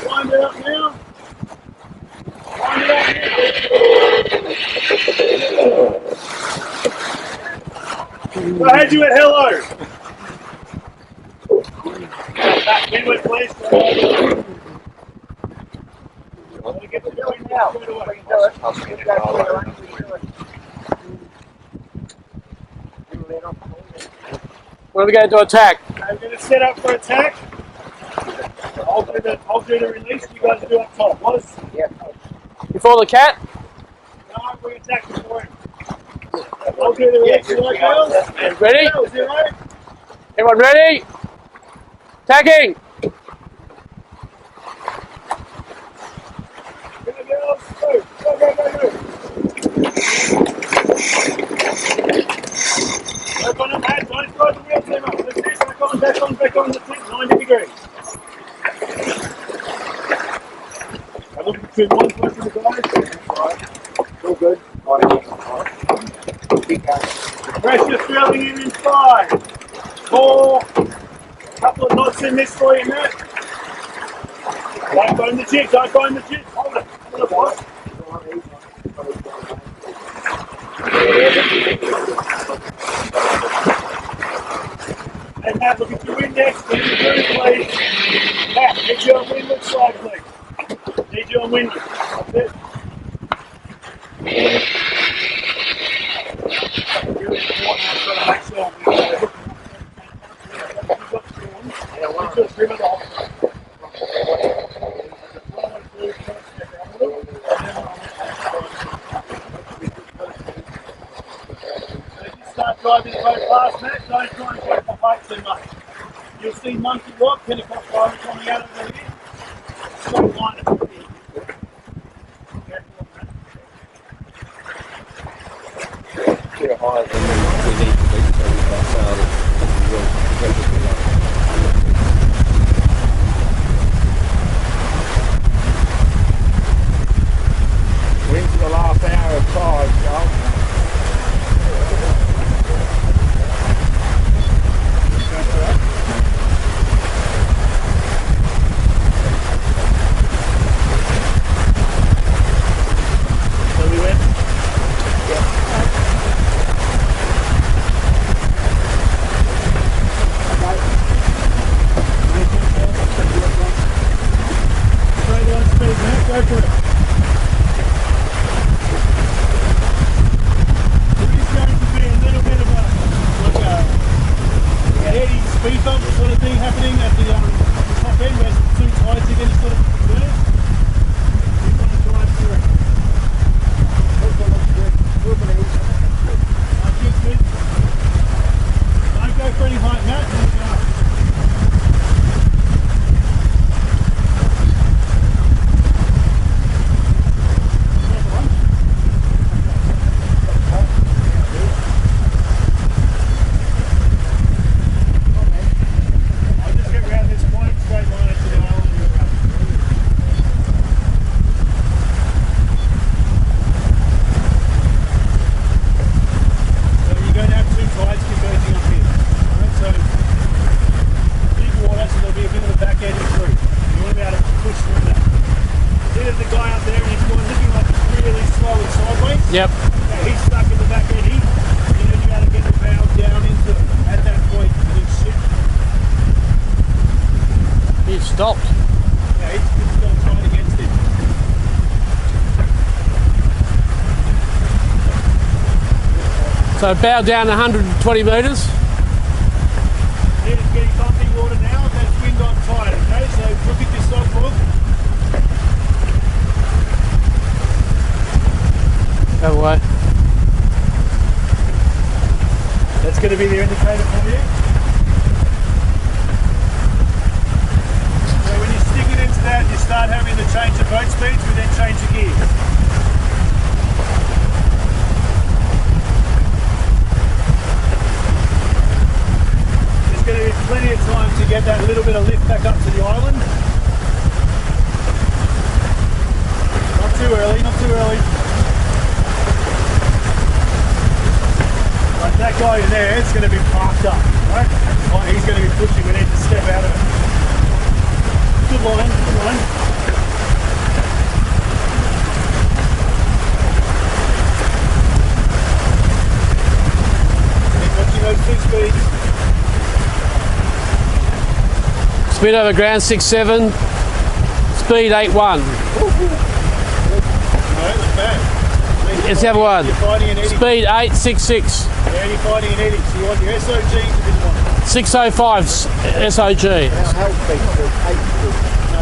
wind it up now. Wind it up now. I had you at hello. Back windward, please. Get the going now. When are we going to attack? We're going to set up for attack. I'll do the release. You guys do up top. Before the cat? No, we attack before him. I'll do the release. You like girls? Ready? Girls, you right? Everyone ready? Attacking! Go, girls. Go, go, go, go, go. Back on them, Matt. Don't throw the wheels them up. That's it. Back on, back on, back on. That's it. 90 degrees. Good one, push the guys. All good. Pressure filling in 5, 4, couple of knots in this for you, Matt. Don't find the jig, don't find the jig. Hold it. Hold it, boy. And Matt, look at your index. Need your groove, please. Matt, need you on windward side, please. Need you on windward. That's it. Really important. I've got to make sure we've got trim it off. Start driving the boat fast, Matt. Don't try and get the boat too much. You'll see Monkey Rock, Pentecost Island coming out of the here. Straight line it. They're higher than we need to be, so we can sail We're into the last hour of time, Joel. So we went. Straight on speed, Matt. Go for it. There is going to be a little bit of a heady speed bump sort of thing happening at the top end where it's too tight to get a sort of curve. You're going to drive through it. Good. Don't go for any height, Matt. I'll just get round this point, straight line it to the island. So you're going to have two tides converging up here. Alright, so big water, so there'll be a bit of a back eddy through. You want to be able to push through that. See there's the guy up there and he's going looking like it's really slow and sideways? Yep. Yeah, he's stuck in the back eddy. You need to be able to get the bow down into it. At that point, he's shift. He's stopped. Yeah, he's got to tide against it. So bow down 120 metres. It is getting bumpy water now. That's wind on tide, okay? So look at your stop log. Other way. That's going to be the indicator for you. So when you stick it into that, you start having to change the boat speeds, we then change the gear. There's going to be plenty of time to get that little bit of lift back up to the island. Not too early, not too early. Like that guy in there, it's going to be parked up, right? Oh, he's going to be pushing, we need to step out of it. Good line, good line. Keep watching those two speeds. Speed over ground 6.7. Speed 8.1. No, not bad. It's the other one. You're fighting an eddy. Speed 8.66. Yeah, you're fighting an eddy, so you want your SOG to be the one. 6.05 SOG. No,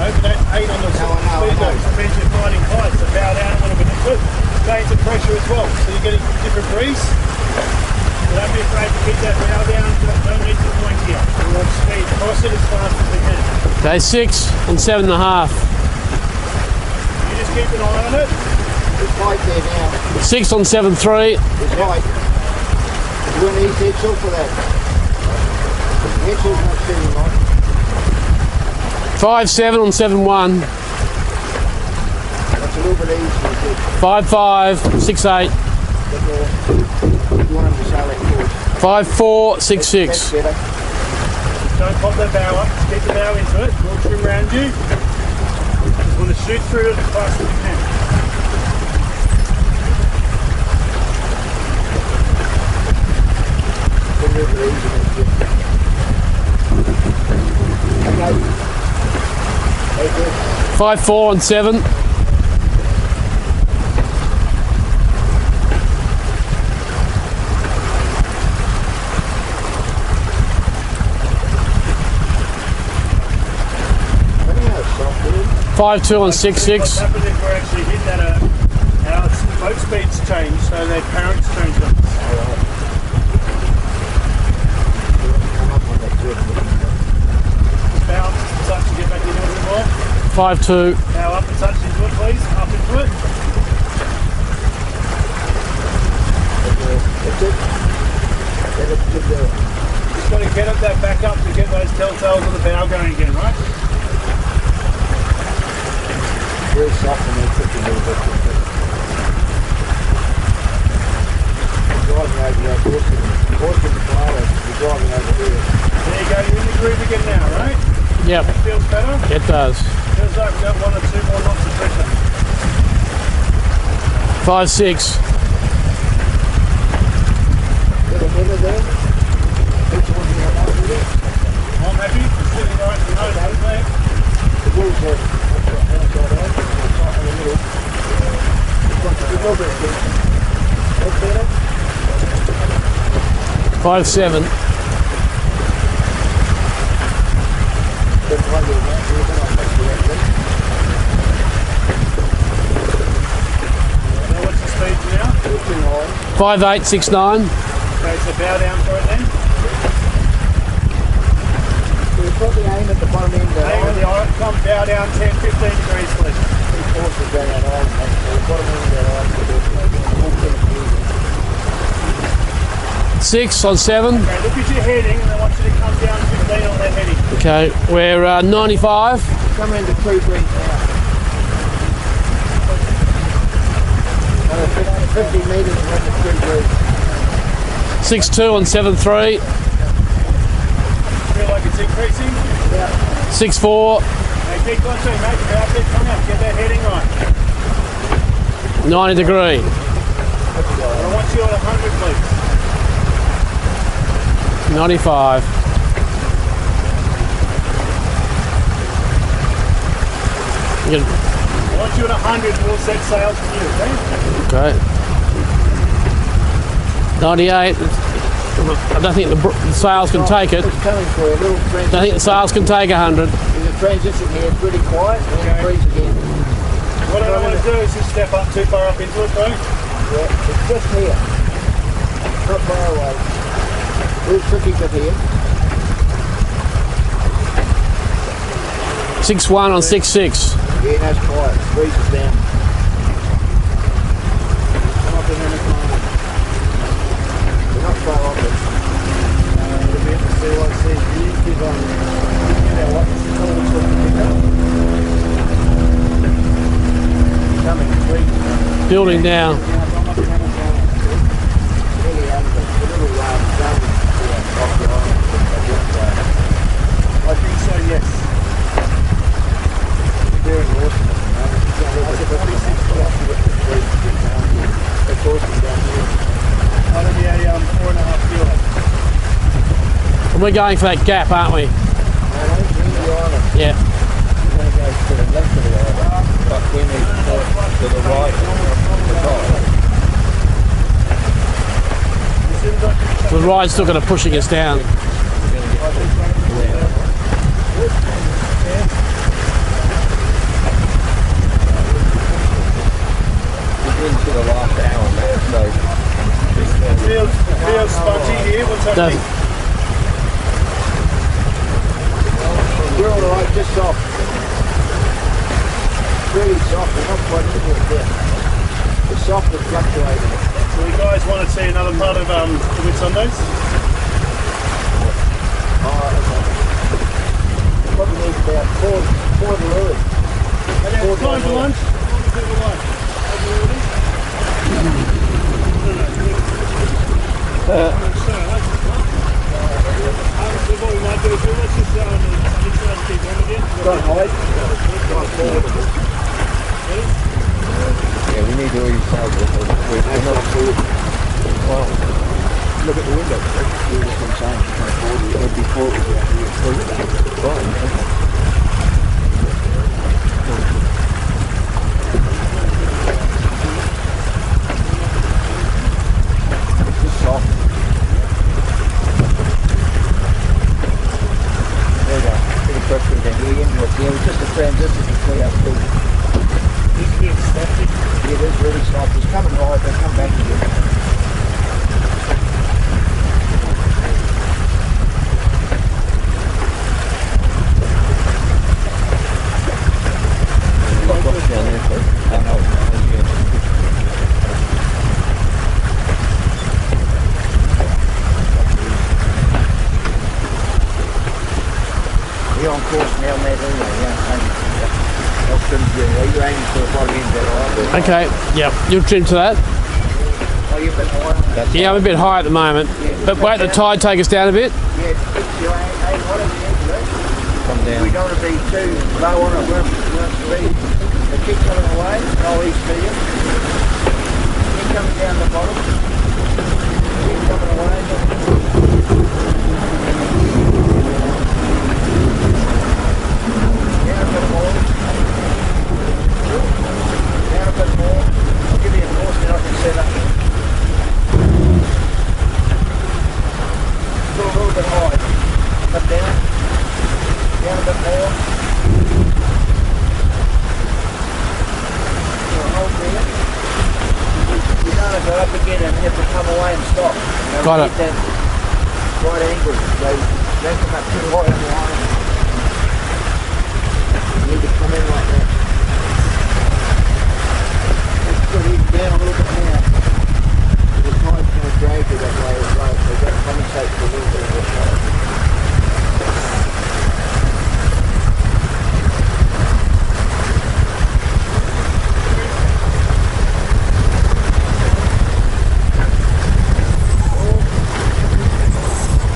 but that's 8 on the speed though, so it means you're fighting tight, so bow down a little bit into it. Change the pressure as well, so you're getting different breeze. So don't be afraid to keep that bow down, don't need to point here. We want speed, cross it as fast as we can. Okay, 6 and 7.5. You just keep an eye on it. It's tight there now. 6 on 7.3. It's tight. You want to eat the head for that? The head's not sitting right. 5.7 on 7.1. That's move it easily. 5568. You want them to sail it forward. 5466. That's better. Don't pop that bow up. Just keep the bow into it. We'll trim around you. Just want to shoot through it as fast as you can. Move it easily. Okay. Very good. 54 and 7. Five, 2 and 6, 6. What's happened if we're actually hit that our boat speeds change, so their currents change on us. Bow up a touch and get back in a little bit more. 5, 2. Bow up a touch into it, please. Up into it. Just got to get it that back up to get those telltales of the bow going again, right? Very soft and then quick a little bit. Driving over that horse in the pilot, you're driving over here. There you go, you're in the groove again now, right? Yep, That feels better? it does. Feels like we've got 1 or 2 more knots of pressure. 5, 6. Little header there. Each one here, right with it. I'm happy, it's sitting right in the nose, isn't it? The wheels are outside out, right in the middle. It's a little bit good. That's better. 5, 7. Then right with that, you're going to make correctly. Now what's the speed now? 59. 5, 8, 6, 9. Okay, so bow down for it then. So you've got the aim at the bottom end there. Aim at the eye, come bow down 10, 15 degrees please. Forces down that eye, so the bottom end of that eye. 6 on 7. Okay, look at your heading and I want you to come down 15 on that heading. Okay, we're 95. Come into 2 greens now. Another 50 metres and then the 2 greens. 6, 2 on 7, 3. Feel like it's increasing? Yeah. 6, 4. Okay, keep on too, mate. You're out there, come out, get that heading right. 90 degree. I want you at 100 please. 95. You can- I want you at 100 and we'll set sails for you, okay? Okay. 98. I don't think the sails can take it. It's coming for a little I transition. don't think the sails can take 100. There's a transition here, it's really quiet, and then freeze again. What I don't want to do is just step up too far up into it, bro. Yeah, it's just here. Not far away. A little tricky bit here. 6, 1 on 6, 6. Yeah, that's quiet. Freezes down. Come up in there next moment. We're not far off it. We'll be able to see what it says. You keep on. You know what? Come on, let's pick up. Coming, freezing. Building now. I think so, yes. Very awesome. It's awesome down here. That'll be a 4.5 kilo. And we're going for that gap, aren't we? Yeah. We're going to go to the left of the island, but we need to go to the right of the The ride's still going to pushing us down. Into the last hour, man. So Feels spongy here. What's happening? We're all right, just soft. Really soft, we're not quite into it yet. It's soft and fluctuating. So you guys want to see another part of the Whitsundays? Probably need about four deliveries. Time for lunch. Don't hide. Yeah, we need to use sales. We're not forward. Well, look at the window. That's what I'm saying. It'd be forward. Just soft. There you go. Pretty pressure again. Yeah, it was just a transition between us two. Yeah, it is really soft. It's coming right, they'll come back again. You're on course now, mate, anyway, yeah. You're aiming for the bottom end there, right? Okay, yep. You'll trim to that? Oh, you're a bit higher. Yeah, I'm a bit high at the moment. But wait the tide take us down a bit. Yeah, you're aiming whatever you need to do. Come down. We don't want to be too low on it. We want to speed. They keep coming away. I'll ease to you. Keep coming down the bottom. Keep coming away. Down a bit more. Down a bit more. I'll give you a course that I can set up. Go a little bit high. Come down. Down a bit more. Hold there. You don't have to go up again and have to come away and stop. Got it. Get that right angle. Don't come up too high on the line. You need to come in like that. Let's put it down a little bit now. The tide's going to drag you that way as well, so you've got to compensate for a little bit of this.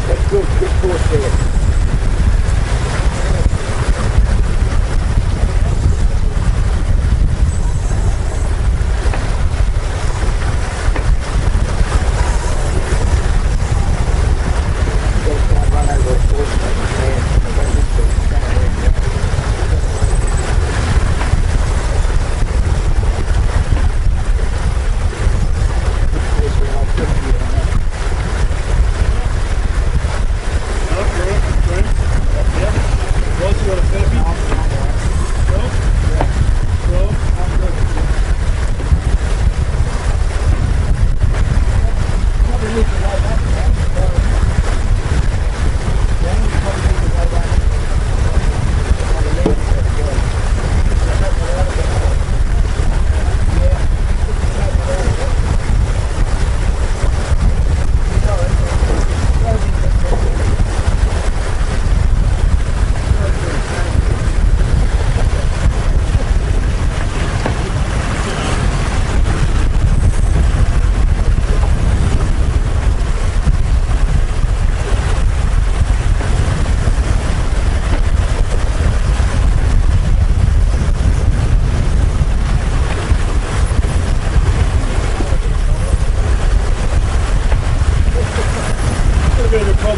That's good course there.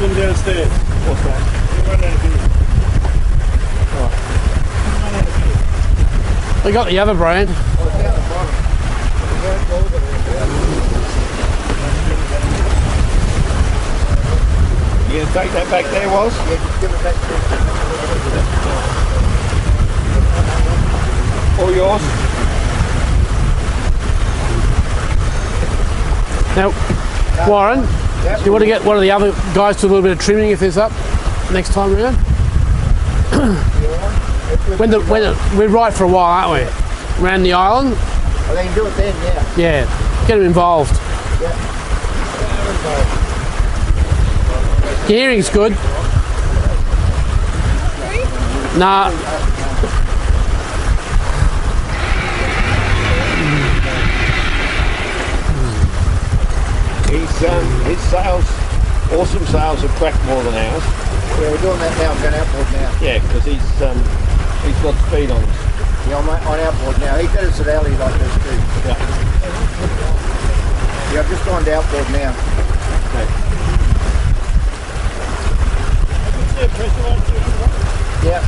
Downstairs. What's that? We got the other brand. You going to take that back there, Was? Yeah, just give it back to All yours? Now, Warren, do you want to get one of the other guys to do a little bit of trimming if there's up next time around? We're right for a while, aren't we? Around the island? Oh, they can do it then, yeah. Yeah, get them involved. Yeah. Your hearing's good. Nah. his sales, awesome sales have cracked more than ours. Yeah, we're doing that now. I'm going outboard now. Yeah, because he's got speed on us. Yeah, I'm on outboard now. He did us at alley like this too. Yeah. Yeah, I've just gone to outboard now. Okay. Yeah.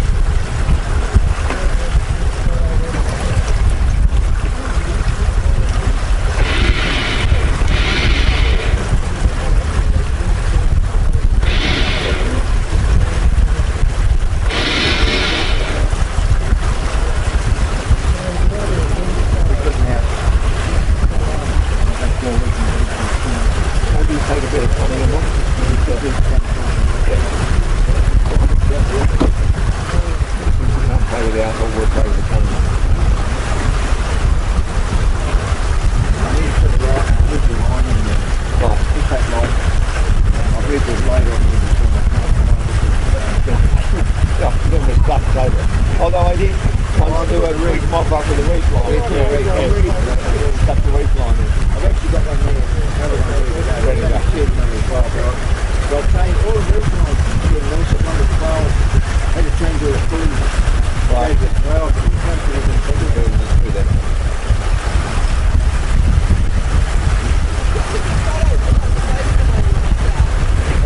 Although I did want to do a mop up with a reef line. Stuck the reef line in. I've actually got one there. Ready to go. So I've changed all the reef lines. I had to change all the food. Right. Well, you can't do anything.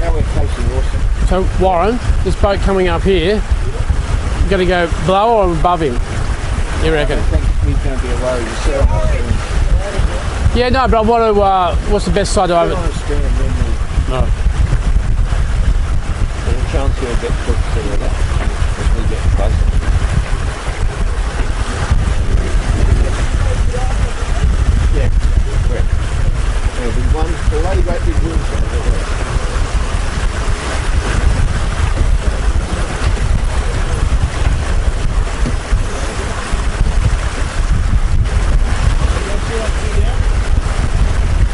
Now we're chasing Awesome. So Warren, this boat coming up here, you got to go below or above him? You reckon? I think he's going to be a worry. You sit on the stand. Yeah, no, but I want to. What's the best side to Sit over? on the stand, then No. There's a chance you'll get cooked through that as we get closer. Yeah, correct. There'll be one delay rapid wheels over there.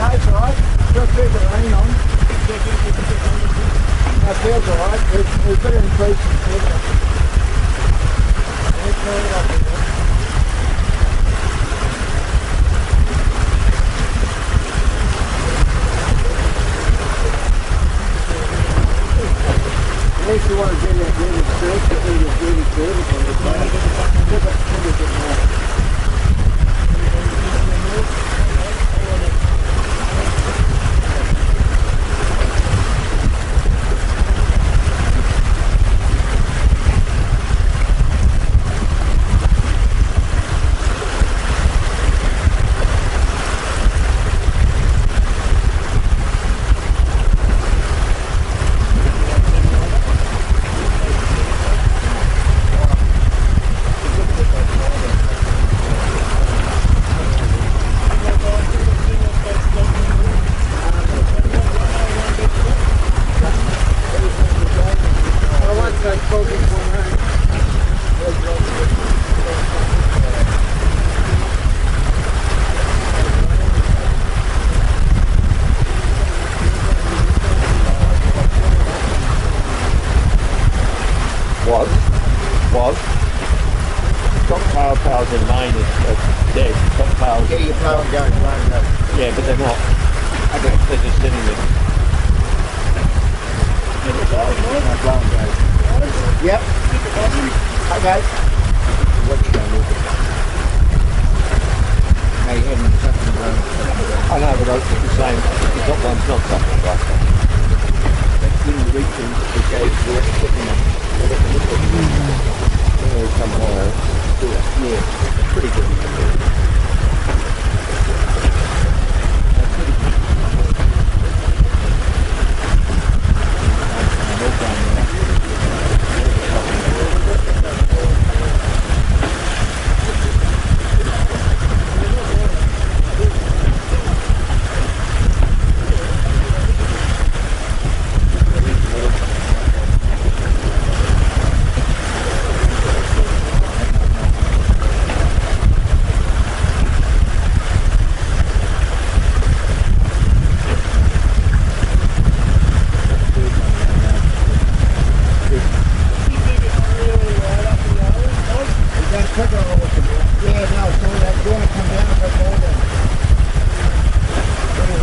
No, it's alright. Just keep the rain on. That feels alright. We've got to increase some pressure. Let's turn it up a bit. At least you want to get that really surf, that really good. Give it a bit more. Was. Top tails in main is dead. Top tails. Get your tail going, go. Yeah, but they're not. Okay. They're just sitting there. Yep. Okay. What's going on? Hey, having something wrong. I know, but it's the same. The top one's not something like that. That's when you reach in the gauge, you're putting them. Come on. Yeah, pretty good.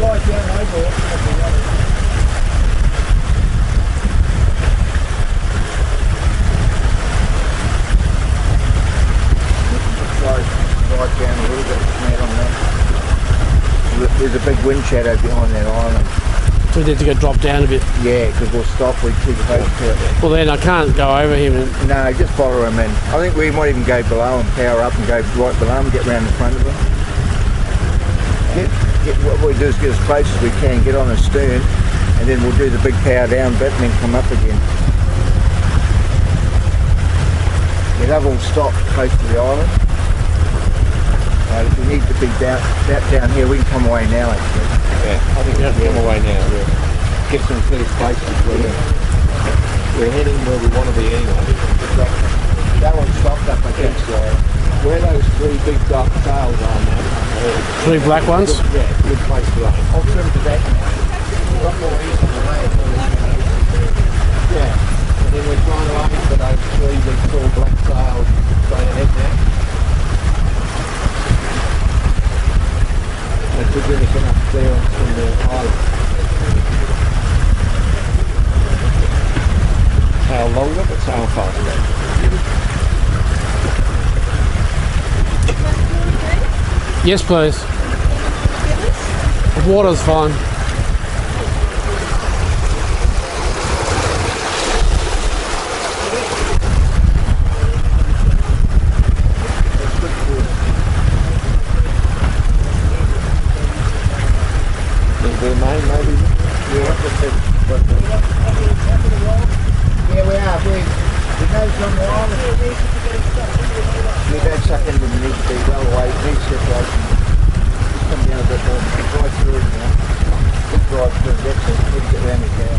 right down over. Right down a little bit net on that. There's a big wind shadow behind that island. So we need to go drop down a bit. Yeah, because we'll stop, we keep close to it. Well then I can't go over him. And No, just follow him in. I think we might even go below and power up and go right below him, get round in front of him. What we do is get as close as we can, get on the stern, and then we'll do the big power down bit and then come up again. The other will stop close to the island. If we need to be down here, we can come away now actually. Yeah, I think we can come away now. Yeah. Get some clear spaces where we're heading where we want to be anyway. That one's stopped up against the island. Where those three big dark sails are now. 3 black ones. Yeah, good place to land. I'll trim to that now. A lot more easy to land. Yeah, and then we're trying to aim for those three big tall black sails straight ahead now. That should give us enough clearance from the island. Sail longer but sail faster. Yes, please. The water's fine. Yeah, we are. We know some island. We don't suck into the need to be well away. Need separation. Just come down a bit more. Drive through it now. Just drive through. That's it. Need to get around the cow.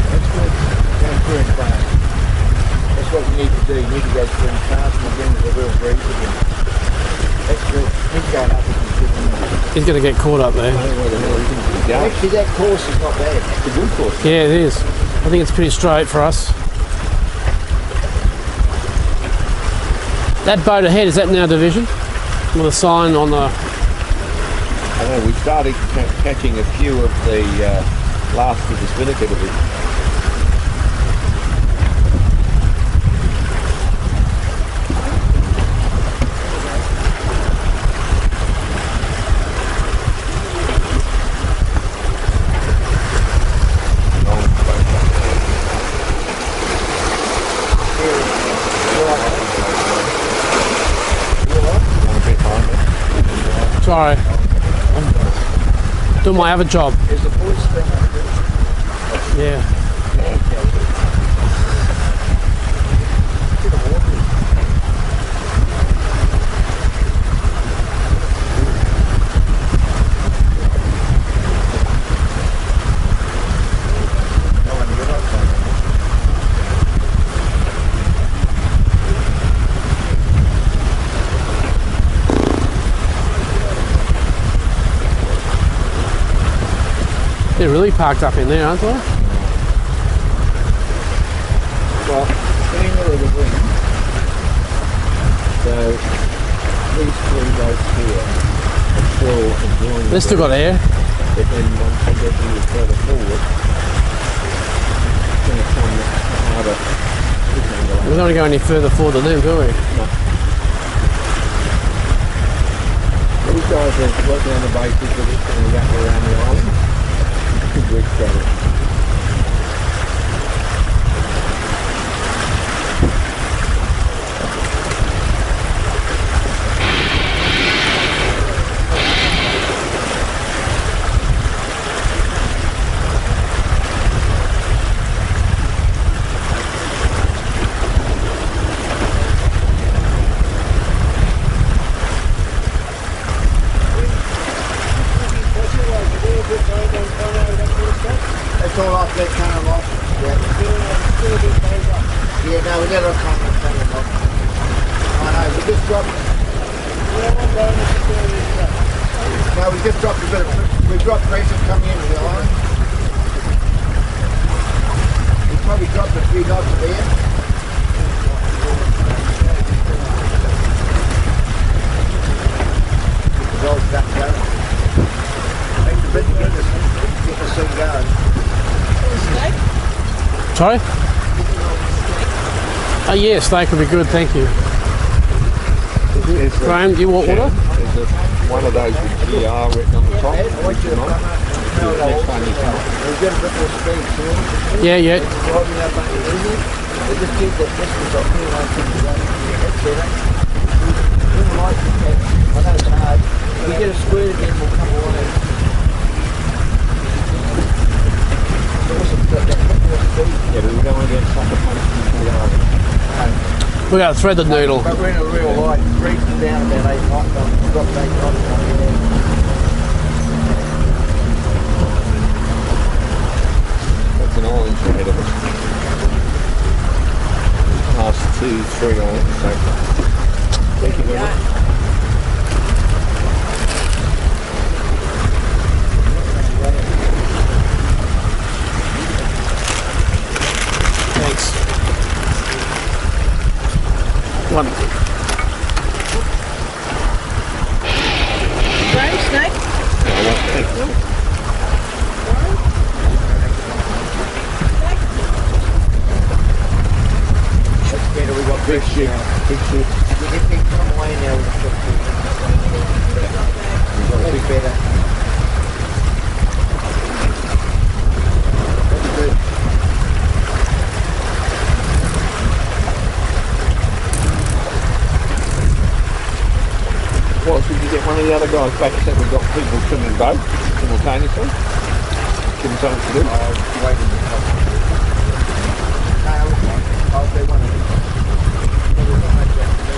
That's good. Going through and fast. That's what you need to do. You need to go through and fast and again there's a real breeze again. That's good. He's going up with his. He's going to get caught up there. Actually, that course is not bad. It's a good course. Yeah, it is. I think it's pretty straight for us. That boat ahead, is that now division? With a sign on the... I know we started catching a few of the last of the spinnaker division. Sorry. I'm doing my other job. There's a voice thing up there. Yeah. They're really parked up in there, aren't they? Well, being a little wind, so these three boats here are still enjoying the They've still got air. But then once they get a little further forward, it's going to come harder. We don't want to go any further forward than them, do we? No. These guys are working on the basis that it's going to wrap around the island. Good trouble. It's all off that kind of off. Yeah. Yeah, no, we got all kind of off. I know, we just dropped. No, we just dropped a bit of, we dropped pressure coming into the line. We probably dropped a few knots there. Get the old gut going. Take the bit to get this thing going. Sorry? Oh yeah, steak would be good, thank you. Graham, do you want water? There's one of those with GR written on the top. Which you like. Next time you come up. We'll get a bit more speed soon. Yeah, yeah. We just keep that distance up here, I think we're going to get better. We don't like to catch. I know it's hard. If we get a square again, we'll come away. Yeah, but we don't want to get sucker punched into the arm. We got to thread the noodle. But we're in a real light, breathing down about 8 knots. We've got 8 knots on there. That's an orange ahead of us. Past 2, 3 on it, so thank you very much. Thanks. One. Graham, snake? Better, we got big shit. Big shit. You can come away now with the shit. We've got a bit better. That's good. Well, so you get one of the other guys back and said we've got people trimming both simultaneously. Give them something to do. Wait a minute. I'll do one of them. We've got much left to do.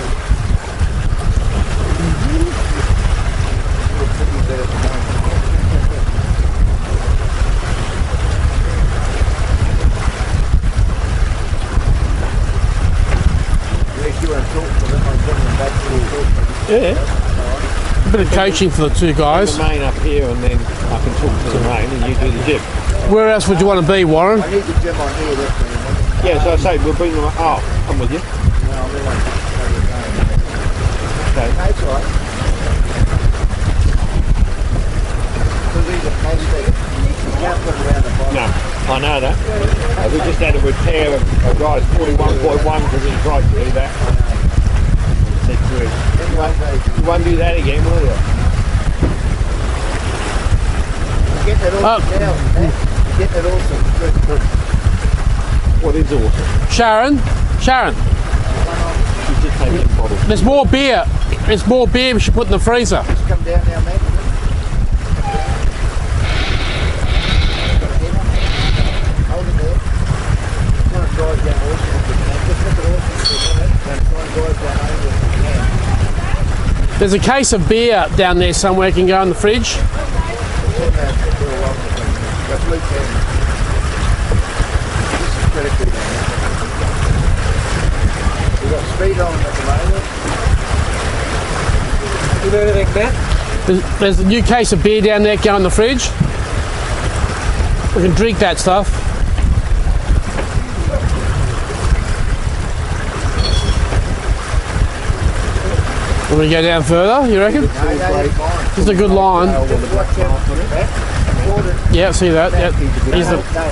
We're pretty good at the moment. Unless you want to talk to them, I'll bring them back to the Yeah. A bit of coaching for the two guys. The main up here, and then I can talk to the main, and you do the gym. Where else would you want to be, Warren? I need the gym on here, that's me. Yeah, so I say we'll bring them up. Oh, I'm with you. No, I'm really like, Okay. no, it's alright. Because these are plastic, you can't put them around the bottom. No, I know that. We just had a repair of a guy's 41.1 because he tried to do that. Said to him, you won't do that again, will you? Get that awesome now, eh? Get that awesome. Good, good. What is awesome? Sharon, She's just taking bottles. there's more beer. There's more beer we should put in the freezer. Just come down now, mate. Hold it there. Try and drive down awesome if you can. Just look at awesome for a minute and try and drive down over if you can. There's a case of beer down there somewhere you can go in the fridge. That's Luke Henry. This is critically down there. We've got speed on at the moment. You do anything, Matt? There's a new case of beer down there, go in the fridge. We can drink that stuff. We're going to go down further, you reckon? This is a good line. Yeah, see that? Yep. Here's the... We've got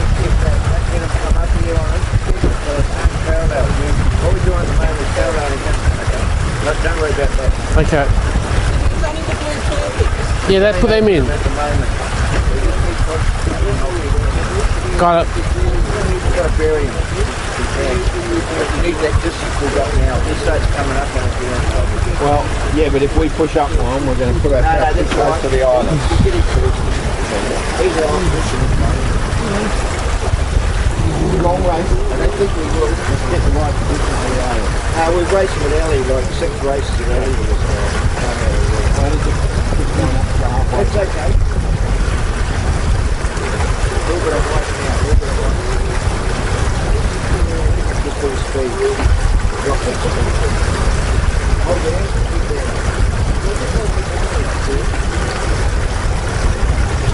to keep that. Get him come up here on us. Keep it parallel. What we're doing at the moment is parallel against it. Don't worry about that. Okay. Yeah, that put them in. At the moment. We just need to... Got it. We've got to bury him. But you need that distance we've got now. This starts coming up on us. We don't stop it. Well, yeah, but if we push up one, we're going to put ourselves too close to the island. He's our position at the moment. Long race. I don't think we will. Let's get the right position for the island. We're racing with Ellie, like 6 races with Ellie with this guy. That's okay. We'll get it right now. We'll get it right now. Just full speed. Drop that. Hold there. Keep there.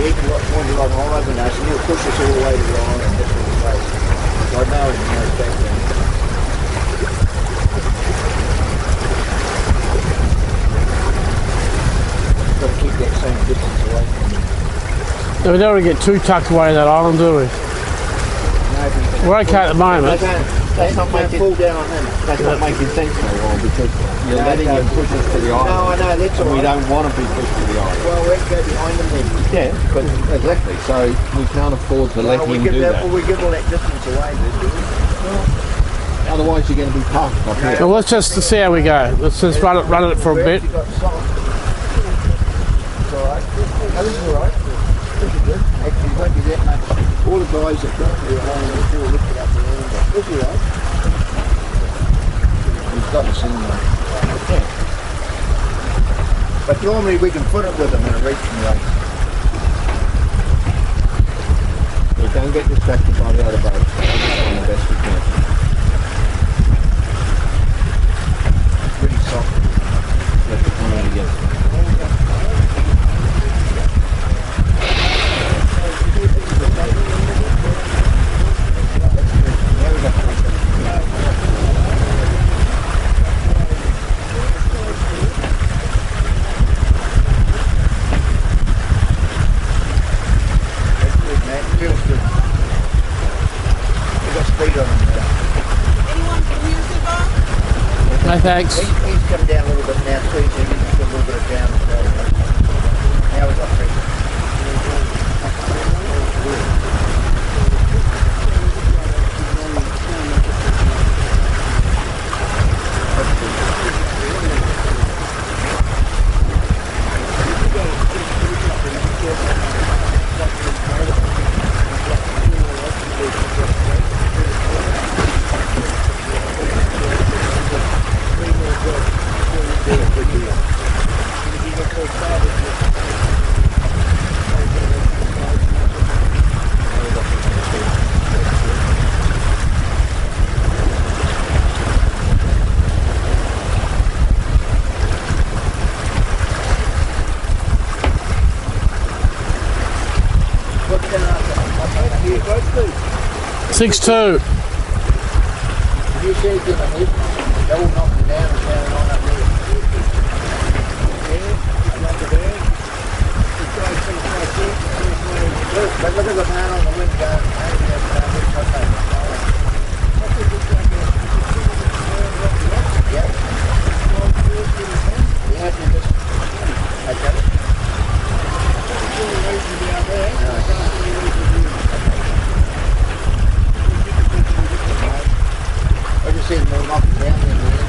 He can point you along higher than us and he'll push us all the way to the line and get to the place. So I know he knows back then. Got to keep that same distance away from him. No, we don't want to get too tucked away in that island, do we? We're okay at the moment. That's not making fall down on him. That's not making sense no more because you're letting him push us to the island. No, I know, that's all and we right. don't want to be pushed to the island. Well, we have to go behind them then. Yeah, but exactly. So we can't afford to let him do that. Well, we give all that distance away, then, do we? Otherwise, you're going to be parked up here. Well, let's just see how we go. Let's just run it for a bit. It's alright. No, this is alright. This is good. Actually, it won't be that much. All the guys that got here before lifted up the end. This is alright. We've got to see them. Yeah. But normally we can put it with them in a reaching race. We don't get distracted by the other boats. On the best we can. Really soft. Let the come in again. No thanks. He's come down a little bit now too, so he's got a little bit of down as well. Now we've got pressure. What's going on? 6-2. You said you're going to hit, they will knock you down and down and on up there. But look at the man on the wind going. Yeah. You have to just... Okay. I just see them all knocking down in the end.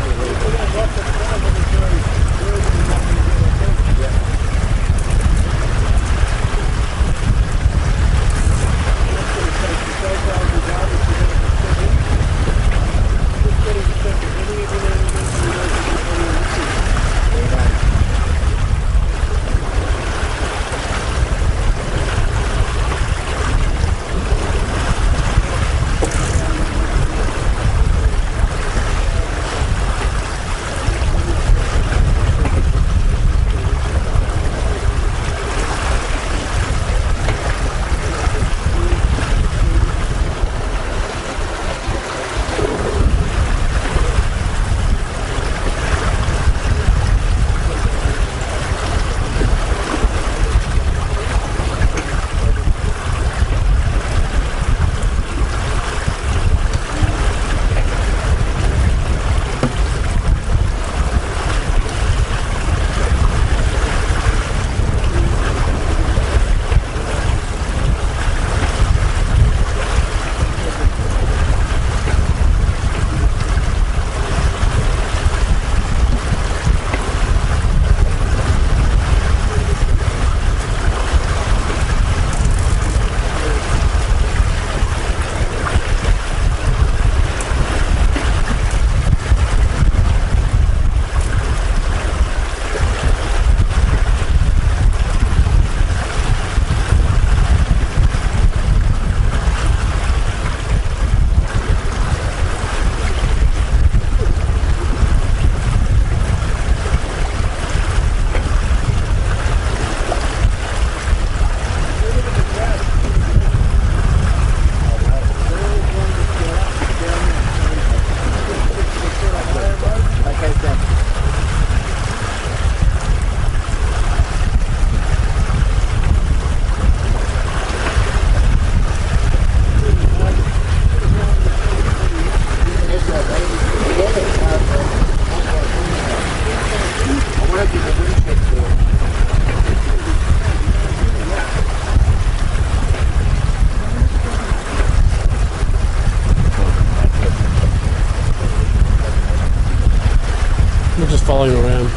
We'll just follow him around.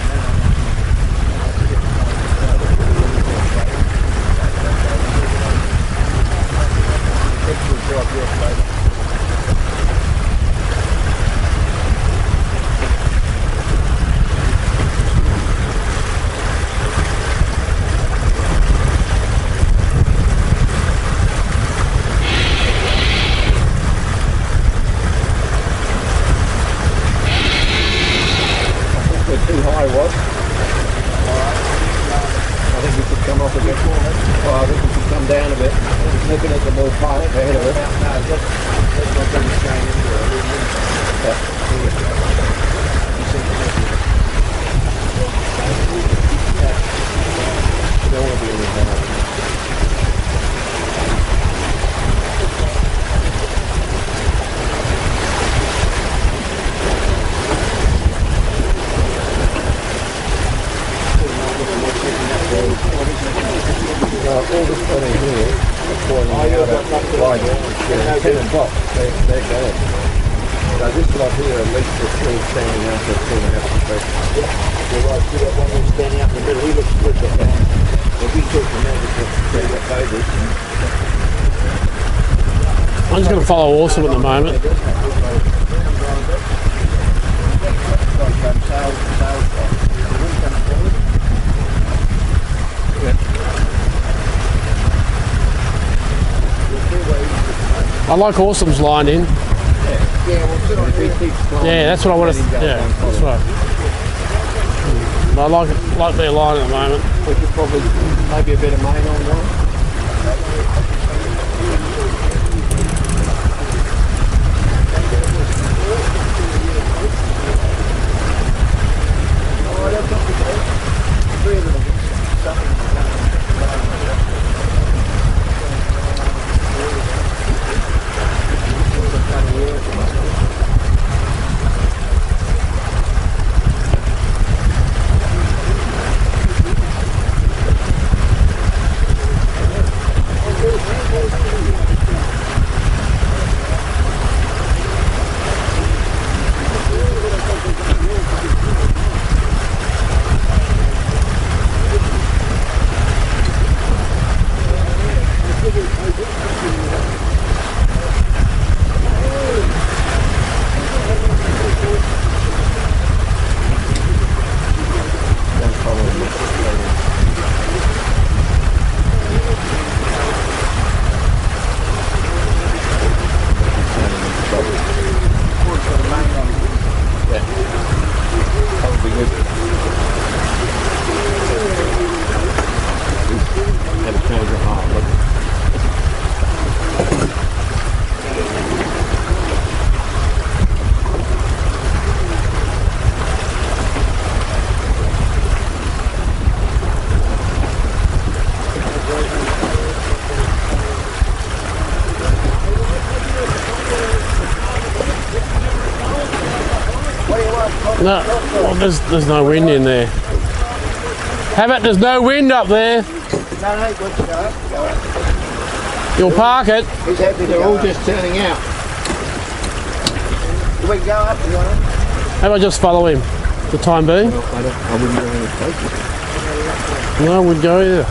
Too high, was. I think we should come off a bit. Oh, I think we should come down a bit. Looking at the more pilot ahead of us. Don't want to be in the all this put in here, pouring out of line, 10 o'clock, they're going. So this lot here, at least they're still standing out for 2.5 feet. You're right, see that one who's standing out in the middle, he looks good up there. If we talk to them, they get babies. I'm just going to follow Awesome at the moment. I like Awesome's line in. Yeah, that's what I want to. Yeah, that's right. I like their line at the moment. We could probably maybe a bit of main on one. No, well, there's no wind in there. How about there's no wind up there? No, good to go. You'll park it. He's happy they're all just turning out. Do we go up? You want to? How about just follow him for the time being? I wouldn't go any closer. No, we'd go either.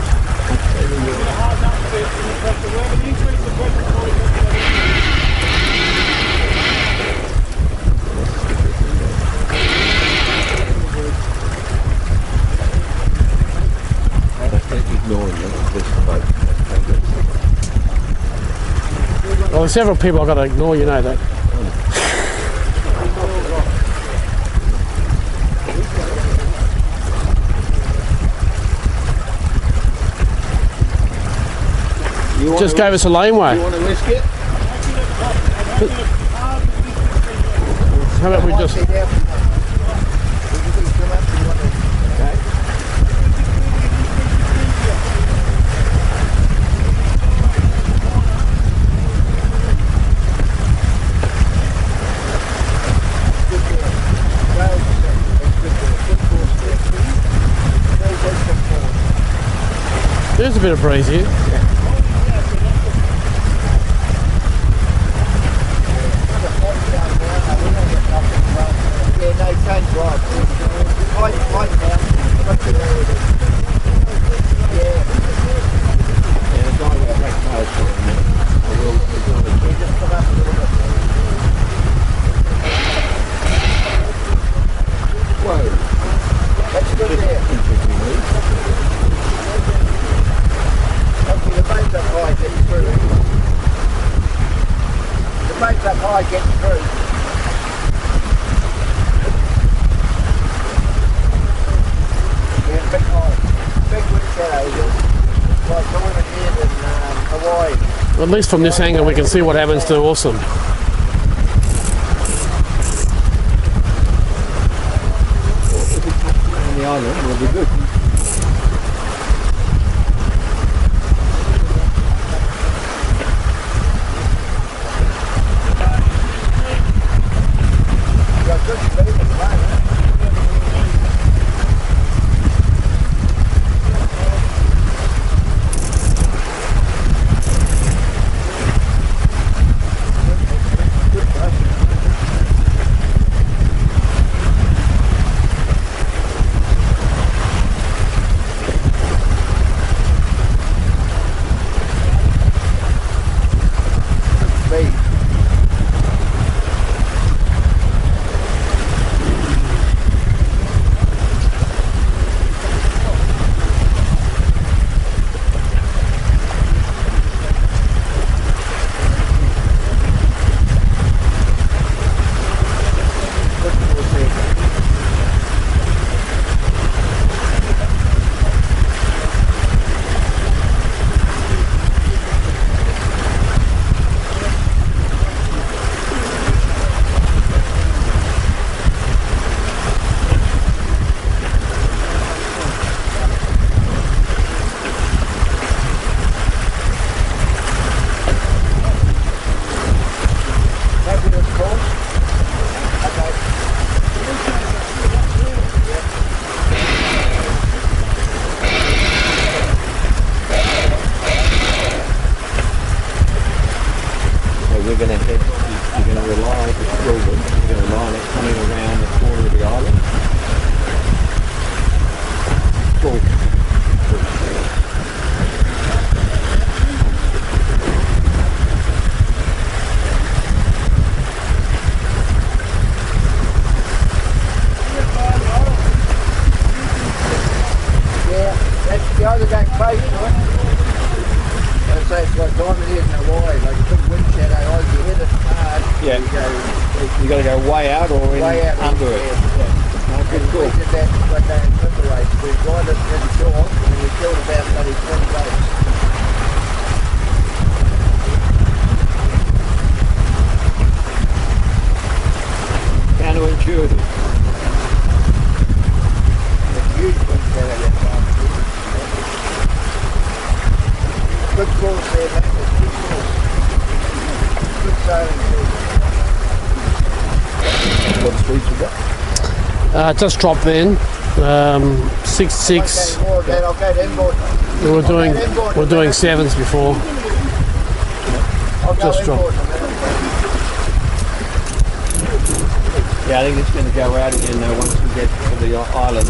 Well, there's several people I've got to ignore, you know that. Just gave us a laneway. You want to risk it? How about we just... There's a bit of breeze here. Yeah, no, change right. And a guy with a black nose for a minute. Just come up a little bit. Whoa. That's good there. Interesting move. Okay, the boat's up high getting through. The boat's up high getting through. Yeah, big high. Big wind shadows. Like the one here in Hawaii. At least from this angle we can see what happens to Awesome. On the island will be good. Got good speed at the moment. We're going to head, you're going to rely, it's Wilburn, you're going to rely on it coming around the corner of the island. Cool. Yeah, that's the other guy close to it. I'd say it's like diamond here in Hawaii, like a big wind shadow, you hit it hard, Yeah. you You got to go way out or go in way out under it. Yeah. Okay, We cool. did that one day in timber race. We lined it pretty short and we killed about bloody 20 boats. Counterintuitive. It's huge wind shadow that time. Good course there, mate. It's good course. Good sailing too. What speeds you got? Just dropped then. 6.6. Okay, more of that. I'll go to inboard. We're doing sevens before. I'll go Just inboard. Yeah, I think it's going to go out again though once we get to the island.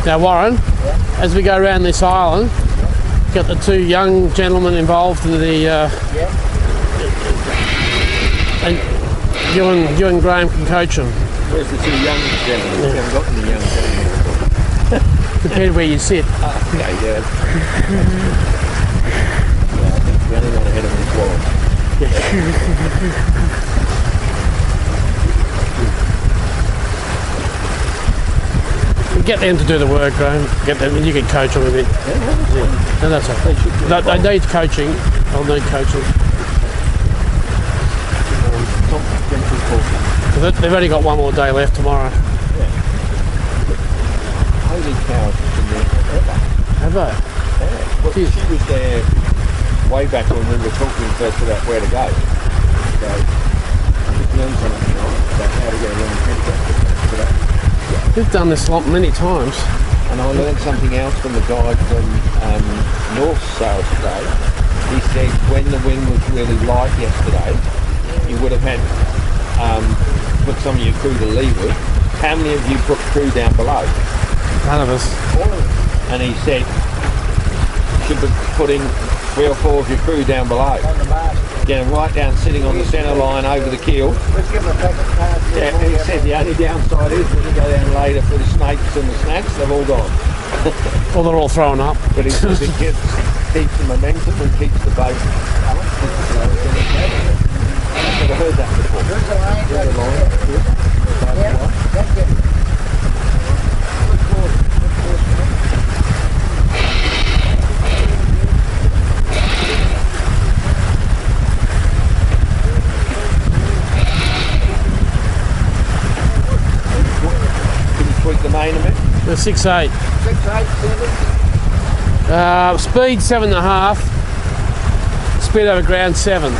Now Warren, as we go around this island, got the two young gentlemen involved in the and you and Graham can coach them. Where's the two young gentlemen? We haven't got any young gentlemen. Depends where you sit. Okay, yeah. I think the only one ahead of me is Warren. Get them to do the work, Graham. Get them, and you can coach them a bit. Yeah. No, that's okay. They need coaching. I'll need coaching. They've only got one more day left tomorrow. Yeah. Holy cow, she's been there forever. Have they? Yeah. Well, she was there way back when we were talking first about where to go. So, I just learned something tonight about how to get around the today. We've done this lot many times. And I learned something else from the guy from North Sales today. He said when the wind was really light yesterday, you would have had put some of your crew to leeward. How many of you put crew down below? None of us. And he said you should be putting 3 or 4 of your crew down below. Getting right down, sitting on the centre line over the keel. Yeah, and he said the only downside is when you go down later for the snakes and the snacks, they've all gone. Well, they're all thrown up. But he says it keeps the momentum and keeps the boat balanced. I've never heard that before. Tweak the main a bit. The 6.8. 6, 8, 7. Speed 7.5. Speed over ground 7.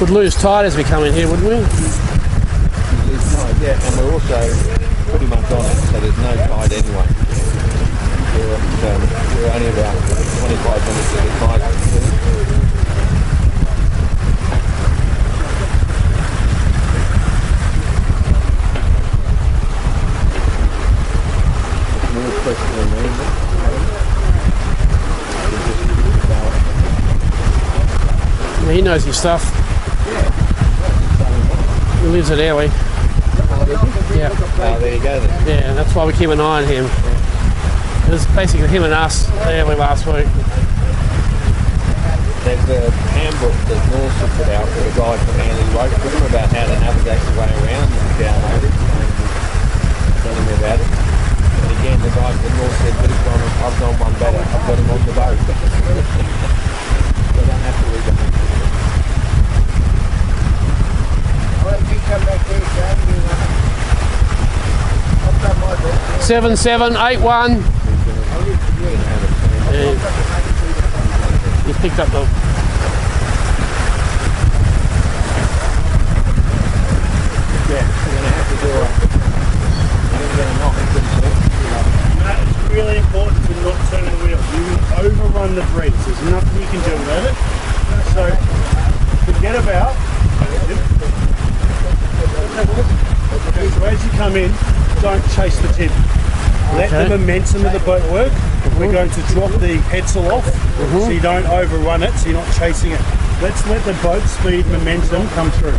Would lose tide as we come in here, wouldn't we? Yeah, and we're also pretty much on it, so there's no tide anyway. We're only about 25 minutes of the tide. Yeah, he knows his stuff. He lives at Airway. Yeah. Oh, there you go then. Yeah, that's why we keep an eye on him. It was basically him and us at Airway last week. There's a handbook that Norse put out that a guy from Manly wrote for him about how to navigate the way around and download it and telling me about it. And again, the guy from Norse said, but I've done one better. I've got him on the boat. So I don't have to read the handbook. Well, if you come back here, John, I've done my bit. 7781. Yeah. He's picked up the. Yeah, we're going to have to do a knock pretty soon. Matt, it's really important to not turn the wheel. You will overrun the breeze. There's nothing you can do about it. So forget about. Okay, so as you come in, don't chase the tip. Let the momentum of the boat work. We're going to drop the headsail off so you don't overrun it, so you're not chasing it. Let's let the boat speed momentum come through.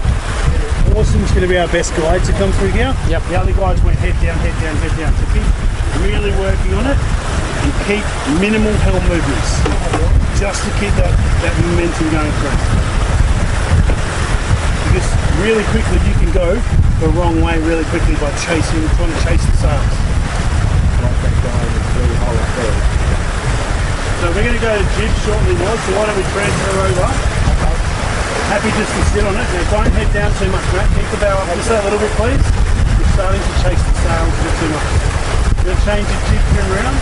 Awesome's going to be our best guide to come through here. Yep. The other guides went head down, head down, head down. So keep really working on it and keep minimal helm movements just to keep that momentum going through. Because really quickly you can go the wrong way really quickly by trying to chase the sails. So we're going to go to jib shortly now, so why don't we transfer over. Happy just to sit on it. Now don't head down too much, Matt. Keep the bow up just a little bit, please. You're starting to chase the sails a bit too much. We're going to change the jib trim around.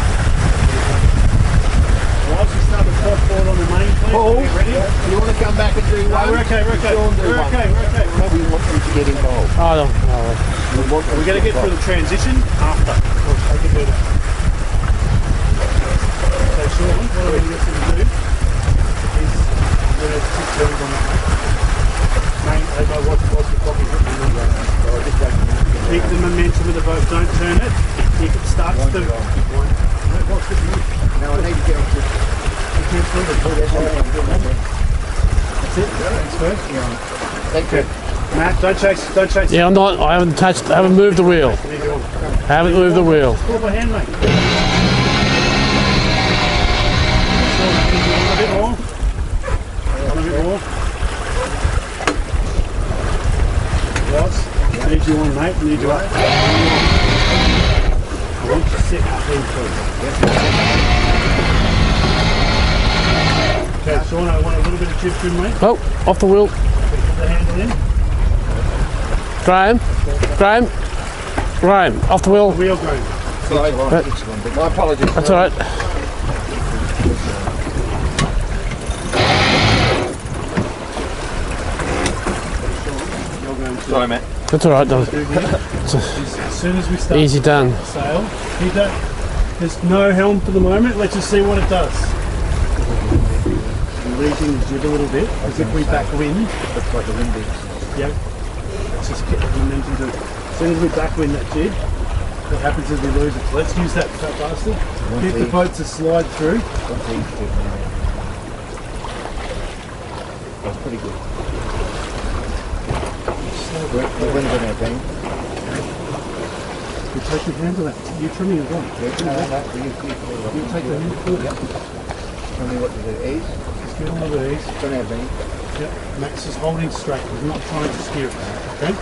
Whilst we start the top board on the main, please. Paul, ready? you want to come back and do one? We're okay, we're okay. Sean, do We're one. okay, we're okay. No, we want them to get involved. Oh, no. We're going to get through the transition after. I can do that. So Sean, what I'm going to get you to do is I'm going to tip turns on that main. What's the copy written on the keep the momentum of the boat, don't turn it. If it starts to... Now I need to get off this. That's it? Thanks first. Thank you. Matt, don't chase. Yeah, I'm not. I haven't touched. I haven't moved the wheel. I haven't moved the wheel. Pull the hand, mate. A bit more. A bit more. Ross, need you on, mate. Need you up. I want you to sit up in first. Okay, Sean, I want a little bit of jib trim, mate. Oh, off the wheel. Put the handle in. Graham, off the wheel. Wheel Graham. My apologies. That's all right. Sorry, Matt. That's all right, though. As soon as we start Easy done. the sail, there's no helm for the moment. Let's just see what it does. We're raising the jib a little bit, as if we back wind. Looks like a wind is. Yep. Let's just get the momentum to. As soon as we back wind that jib, what happens is we lose it. So let's use that fat bastard. Get the boat to slide through. That's pretty good. The wind's on our beam. You take your hand to that. You trimming as well. You You take the hand to it. Tell me what to do. Ease. Just get on with ease. It's on our beam. Yep. Max is holding straight. He's not trying to steer it. Okay?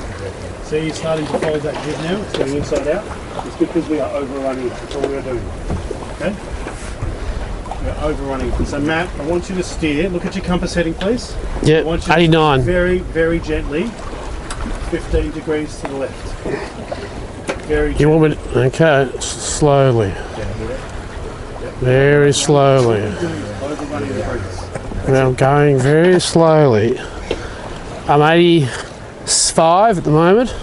See, he's starting to fold that jib now. It's going inside out. It's because we are overrunning it. That's all we are doing. Okay? We're overrunning it. So Matt, I want you to steer. Look at your compass heading, please. Yeah, I want you 89. To very, very gently. 15 degrees to the left. Very You want me to, okay, slowly. Very slowly. overrunning the breeze. Now I'm going very slowly. I'm 85 at the moment.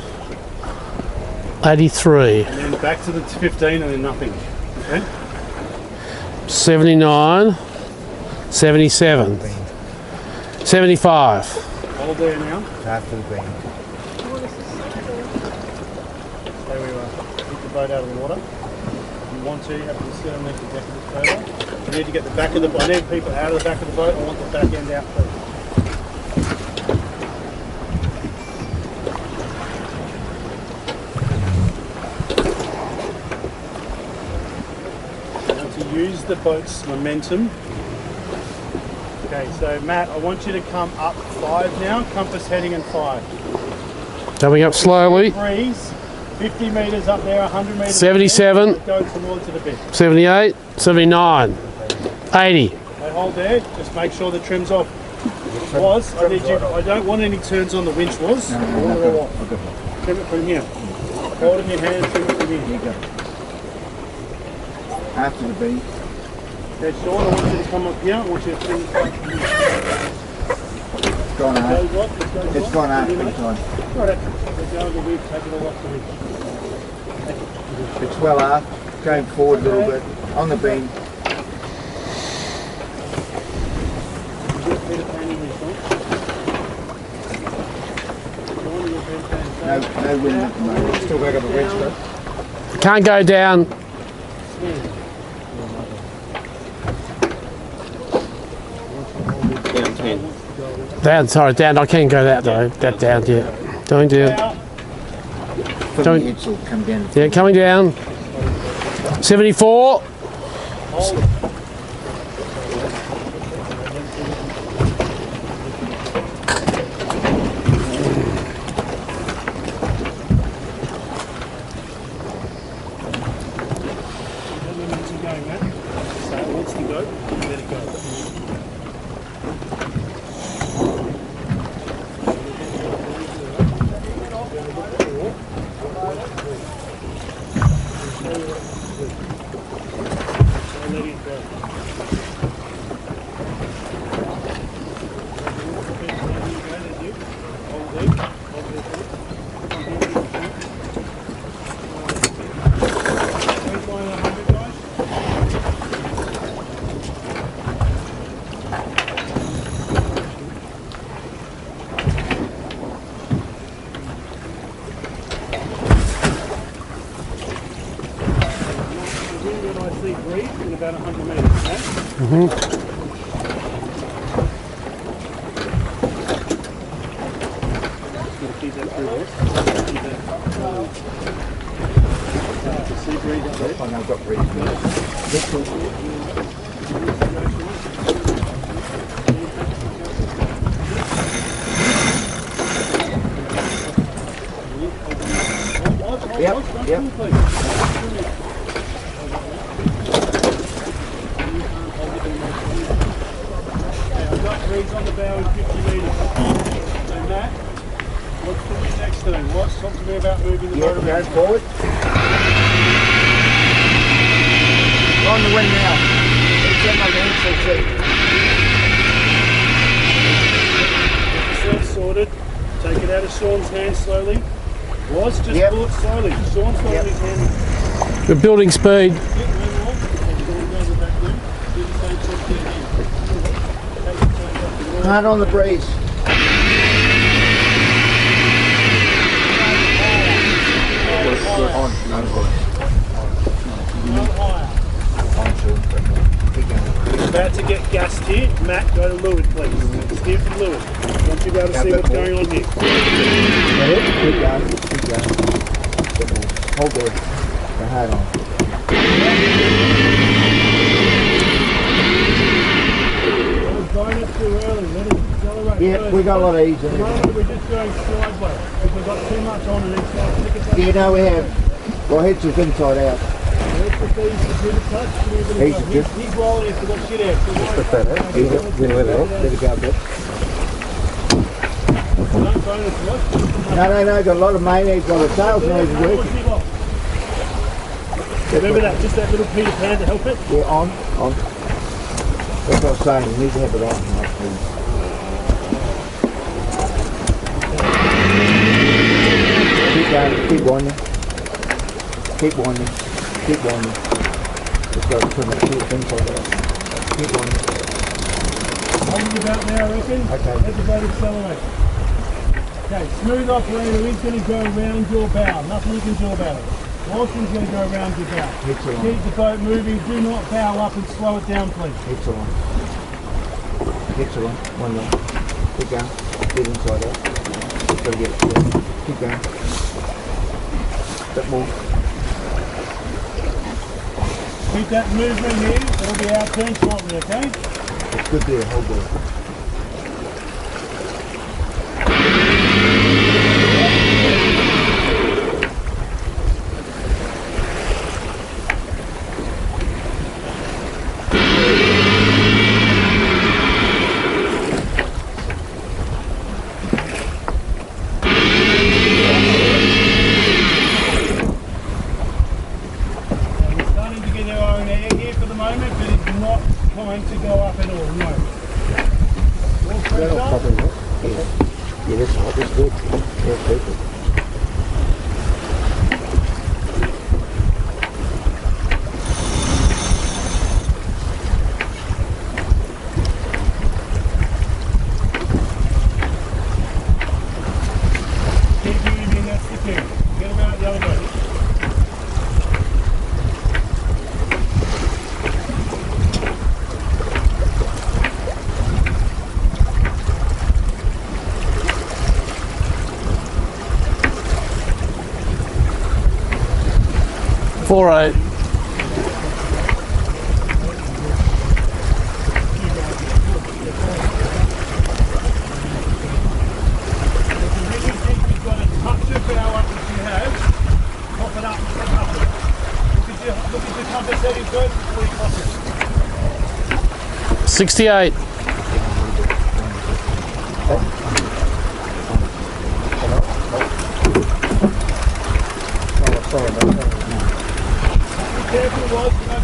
83. And then back to the 15 and then nothing. Okay? 79. 77. 75. Hold there now. After the beam. There we are. Keep the boat out of the water. If you want to, you have to sit underneath the deck of the trailer. You need to get the back of the boat. I need people out of the back of the boat. I want the back end out first. Now to use the boat's momentum. Okay, so Matt, I want you to come up 5 now. Compass heading and 5. Coming up slowly. Breeze. 50 metres up there, 100 metres 77. up there, go towards it a bit. 78. 79. 80. They hold there, just make sure the trim's off. I don't want any turns on the winch was. I want it all off. Trim it from here. Hold it in your hand, trim it from here. After the beam. Okay, Sean, I want you to come up here. I want you to trim it right from here. It's gone out. It's gone out big time. Right, let go of the wheel, take it all off the wheel. It's well aft. Going forward a little bit. On the beam. No wind at the moment. Still back on the winch, bro. Can't go down. Down 10. Down, sorry, down. I can't go that though. That down, yeah. Going down. From Don't- the edge will come down. Yeah, coming down. 74. In about 100 metres, okay? Keep that through there. Keep that sea breeze up there. I've got breeze. Yep. I've got breeze on the bow in 50 metres. So Matt, what's the next thing? Talk to me about moving the boat Go around. forward. On the wind now. It's in like an Yourself sorted. Take it out of Sean's hand slowly. Just Yep. pull it slowly. Sean's got Yep. his hand. We're building speed. Hard on the breeze. About to get gassed here. Matt, go to Lewis, please. Steer from Lewis. I want you to be able to see what's going on here. Keep going. Hold there. The hard on. Going up too early. Let it accelerate. Yeah, we got a lot of ease in No, it. we're just going sideways. If we've got too much on and each side, stick it back. Yeah, no, we have. Well, heads is inside out. Let's just ease the touch. He's rolling if we've got shit out. So Put that out. Ease it. Let it go a bit. don't bonus what? No, got a lot of mayonnaise, got a sales noise working. Remember that, just that little Peter Pan to help it? Yeah, on. That's what I'm saying, you need to have it on. Keep going, keep winding. Keep winding. Just go to the things like that. Keep winding. Hold it about now, I reckon. Okay. Let the boat accelerate. Okay, smooth operator is going to go around your bow. Nothing you can do about it. Lawson's going to go around your bow. Excellent. Keep the boat moving. Do not bow up and slow it down, please. Excellent. One more. Keep going. Get inside out. Just got to get it. Keep going. Bit more. Keep that movement here. It'll be our turn shortly, okay? It's good there. Hold there. Four eight. Look at the compass heading first before you cross it. 68.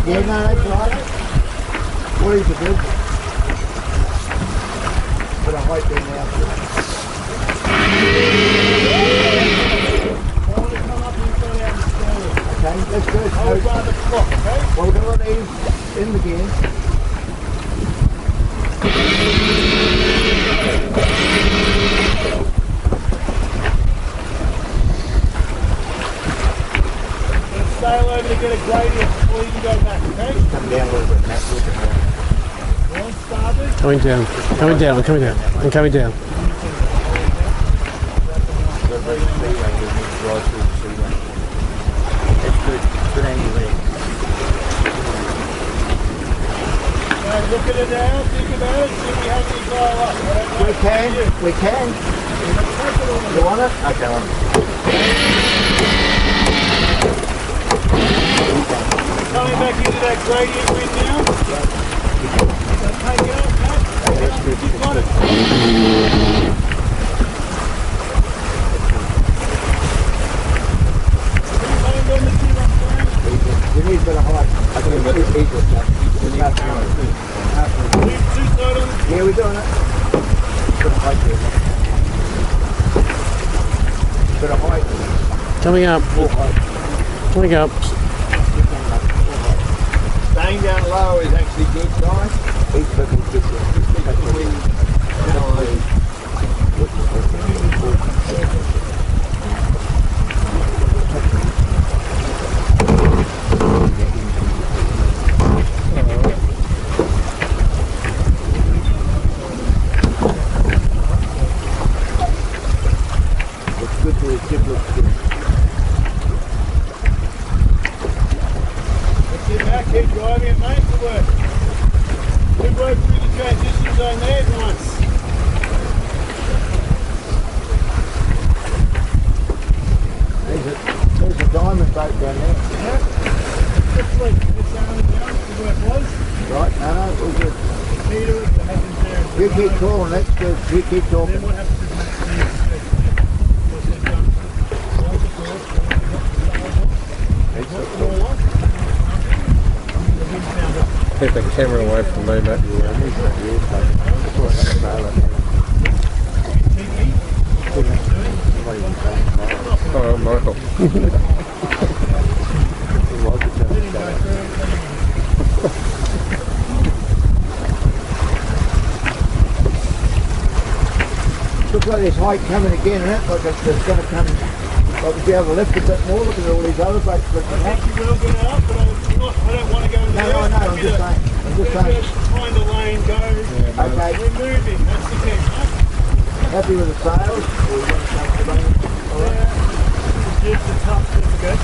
Yeah, no, that's right. What is it, dude? Put a height in now. Okay, that's good. I would rather clock, okay? Well, we're going to let these in the gear. Sail over to get a gradient before you can go back, okay? Come down a little bit, Matt. On starboard. Coming down. Coming down. I'm coming down. I'm coming down. That's good. Good angle there. Look at it now, think about it, see if we have any dial up. We can. You want it? Okay, on it. Coming back into that gradient wind now. Take it up, Matt. You've got it. Land on the tip, I'm sorry. We need a bit of height. I think it's equal. Too slow on the Yeah, we're doing it. Put a height there. Coming up. Coming up. Staying down low is actually good, guys. Keep driving it, mate. Good work. Good work through the transition zone there, nice. There's a diamond boat down there. Yeah. Just like this down and down, good work, boys. Right, no, it's all good. Peter, what happens there? You keep calling, that's good. You keep talking. Then what happens is Keep the camera away from me, mate. Oh, Michael. Looks like there's height coming again, isn't it? Like it's going to come, like we'll be able to lift a bit more. Look at all these other boats lifting I out. think you will get out, but I don't want to go in there. No, I know, I'm just saying. Find a lane, go. Okay. We're moving, that's the thing, right? Happy with the sails? Or you want to take the lane? All right. Just the top certificate.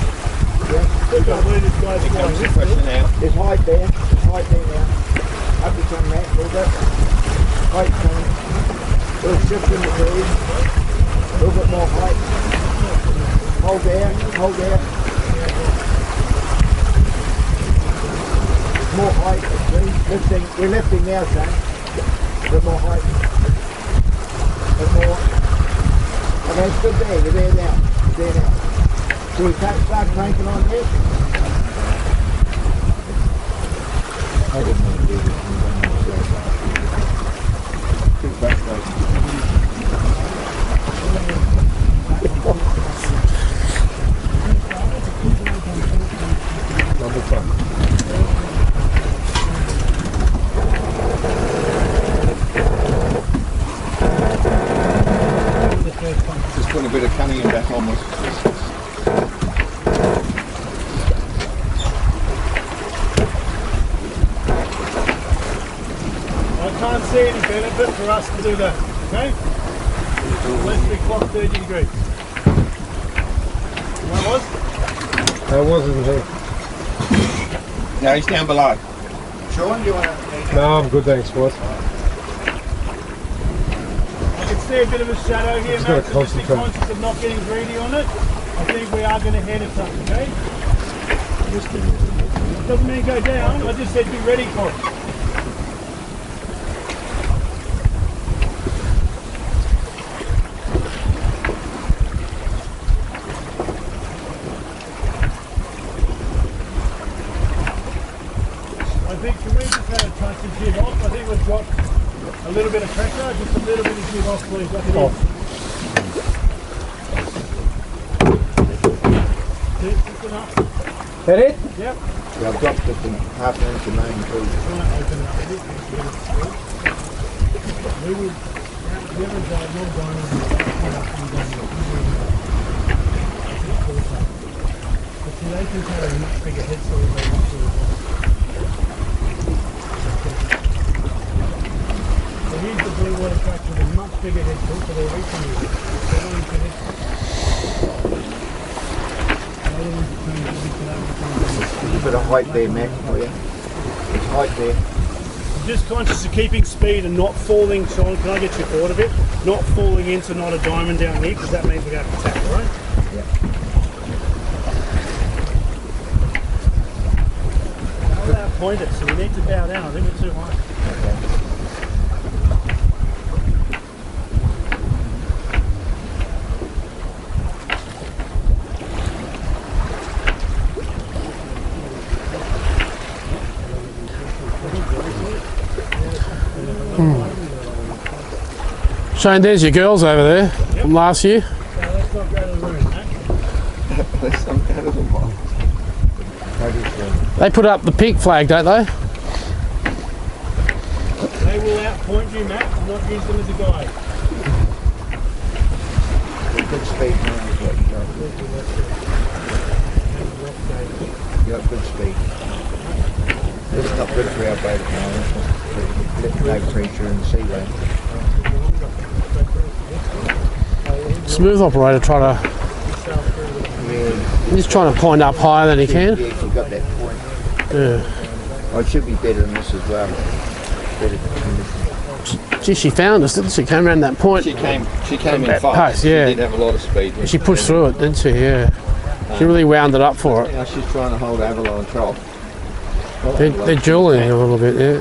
Yeah. Look at where this guy's going. There's height there. There's height there now. Up to some mat, a little bit. Height coming. A little shift in the breeze. A little bit more height. Hold there. Hold there. More height, actually. Lifting. We're lifting now, son. A bit more height. A bit more. Okay, it's good there. You're there now. You're there now. So we start cranking on this. I didn't want to do this. Big back though. Number 5. Just putting a bit of cunning in back on this. I can't see any benefit for us to do that, okay? Unless we clock 30 degrees. That was? That wasn't it. No, he's down below. Sean, do you want to? No, I'm good, thanks, boss. I can see a bit of a shadow here, Just mate. gotta So just be concentrate. conscious of not getting greedy on it. I think we are going to head it up, okay? Doesn't mean go down, I just said be ready for it. I think, can we just have a touch and jig off? I think we've got a little bit of pressure, just a little bit of jig off, please. Like it is. Just enough. That it? Yep. Yeah, I've dropped it in half an inch of main too. We would, whoever died, not diamond, but see, they can carry a much bigger head, so they much bigger box. So here's the blue water tractor with a much bigger head tilt, so they're reaching you. They're going to hit. There's a bit of height there, Mac, for you. There's height there. Just conscious of keeping speed and not falling, Sean, can I get your board a bit? Not falling into not a diamond down here, because that means we're going to have to tap, all right? Yeah. Bow out pointed, so we need to bow down. I think we're too high. Shane, there's your girls over there from last year. So let's not go to the room, eh? Some out of the box. They put up the pink flag, don't they? They will outpoint you, Matt, and not use them as a guide. Good speed now is what you got. You got good speed. This is not good for our boat at the moment. No pressure in the seaway. Smooth operator trying to. Yeah. He's trying to point up higher than he can. Yeah, you got that point. Yeah. Oh, it should be better than this as well. Better condition. Gee, she found us, didn't she? Came around that point. She came in that fast. pace, yeah. She did have a lot of speed. She pushed through it, didn't she? Yeah. She really wound it up for it. Now she's trying to hold Avalon trough. They're dueling a little bit, yeah.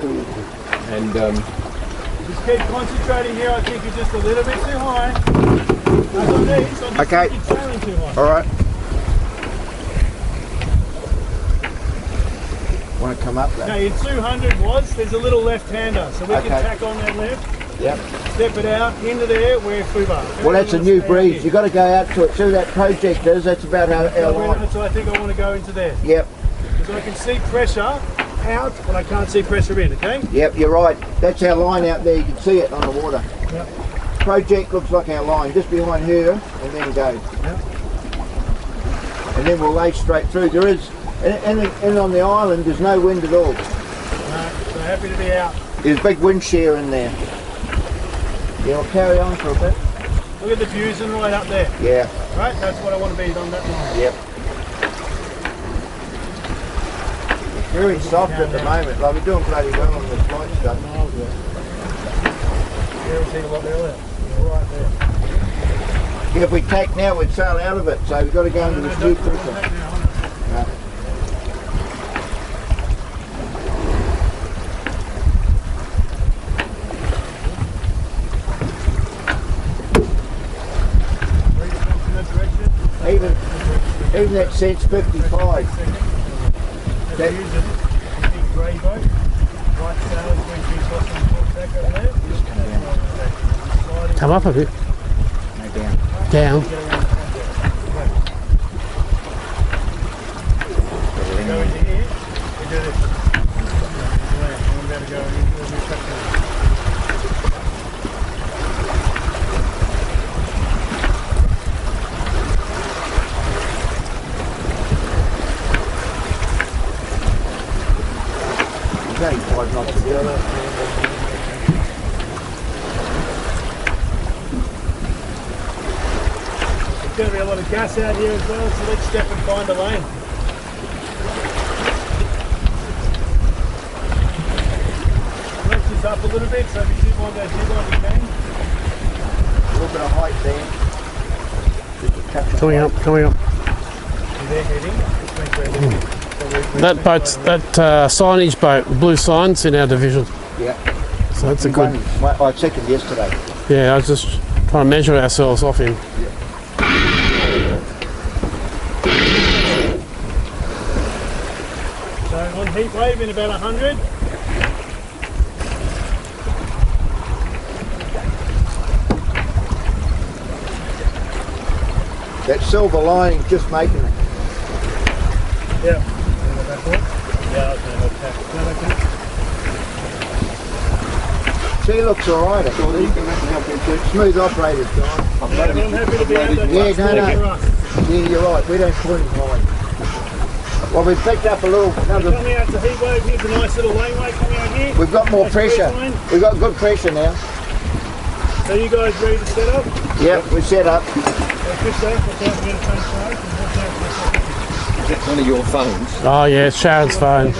And Just keep concentrating here. I think you're just a little bit too high. That's on these. I just Okay. think you're trailing too high. All right. Want to come up there? Okay, your 200 was, there's a little left-hander, so we can tack on that left, Yep. step it out, into there, where Fuba. Well, that's a new breeze. You've got to go out to it. See where that project is? That's about our line. So I think I want to go into there. Yep. Because I can see pressure out, but I can't see pressure in, okay? Yep, you're right. That's our line out there. You can see it on the water. Yep. Project looks like our line, just behind her, and then go. Yep. And then we'll lay straight through. There is, and on the island, there's no wind at all. No, so happy to be out. There's big wind shear in there. Yeah, we'll carry on for a bit. Look at the views and right up there. Yeah. Right, that's what I want to be on that line. Yep. Very soft at the moment. Like we're doing bloody well on this flight stuff. Yeah, we'll see a lot earlier. Right there. Yeah, if we take now, we'd sail out of it. So we've got to go into the steep quicker. Even that SENCE 55. That, grey boat. Right sail between two spots and back over there. Come up a bit. no, down. Down. Go into here. We do this. I'm about to go into the new section. Okay, 5 knots to go. There's going to be a lot of gas out here as well, so let's step and find a lane. Let's just up a little bit, so if you do want that jib on, you can. A little bit of height there. Just to catch the Coming height. up, coming up. They're heading. It's been very heavy. That boat's, that signage boat, blue signs in our division. Yeah. So that's a He good. won. I second yesterday. Yeah, I was just trying to measure ourselves off him. So on heat wave in about 100. That silver lining just making it. Yeah. Yeah, I was going to attack. Is that okay? She looks alright actually. Smooth operators, John. I'm happy to be out there. Yeah, no. For us. Yeah, you're right. We don't point him high. Well, we've picked up a little. Another, Coming out to heat wave, here's a nice little laneway coming out here. we've got more Nice pressure. breeze line. We've got good pressure now. So you guys ready to set up? Yep, we're set up. Fish there, watch out, we're going to change sides and watch out for a second. Is that one of your phones? Oh yeah, it's Sharon's phone.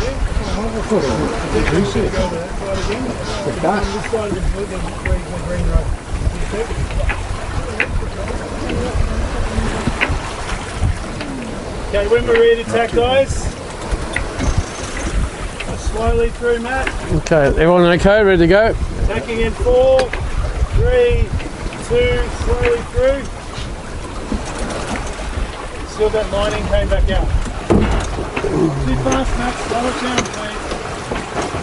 Okay, when we're ready to tack, guys, slowly through, Matt. Okay, everyone okay? Ready to go? Tacking in 4, 3, 2, slowly through. Still that lining came back out. Too fast, Matt. Slow it down, please.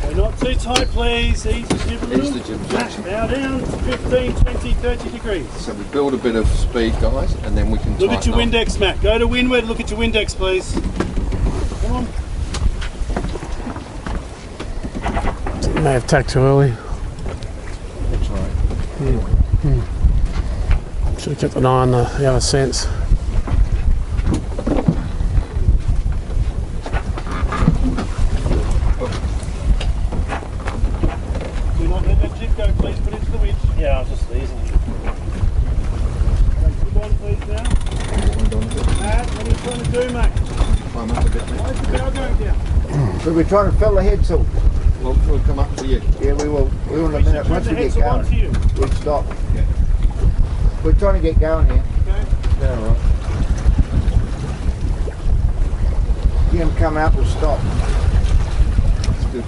We're not too too tight, please. Ease the jib a little. Ease the jib. Bow down, 15, 20, 30 degrees. So we build a bit of speed, guys, and then we can Look at your tighten up. Windex, Matt. Go to windward, look at your Windex, please. Come on. May have tacked too early. That's right. Should have kept an eye on the other sense. Do not let that jib go, please. Put it into the winch. Yeah, I was just easing you. Jib on, please, now. Matt, what are you trying to do, mate? Climb up a bit, mate. Why is the bow going down? So we're trying to fill the head sail. We'll come up to you. Yeah, we will. We will in a minute. Turn Once the we get head sail onto going, you. we'll stop. We're trying to get going here. Okay. Yeah, all right. Get him come out, we'll stop. That's good.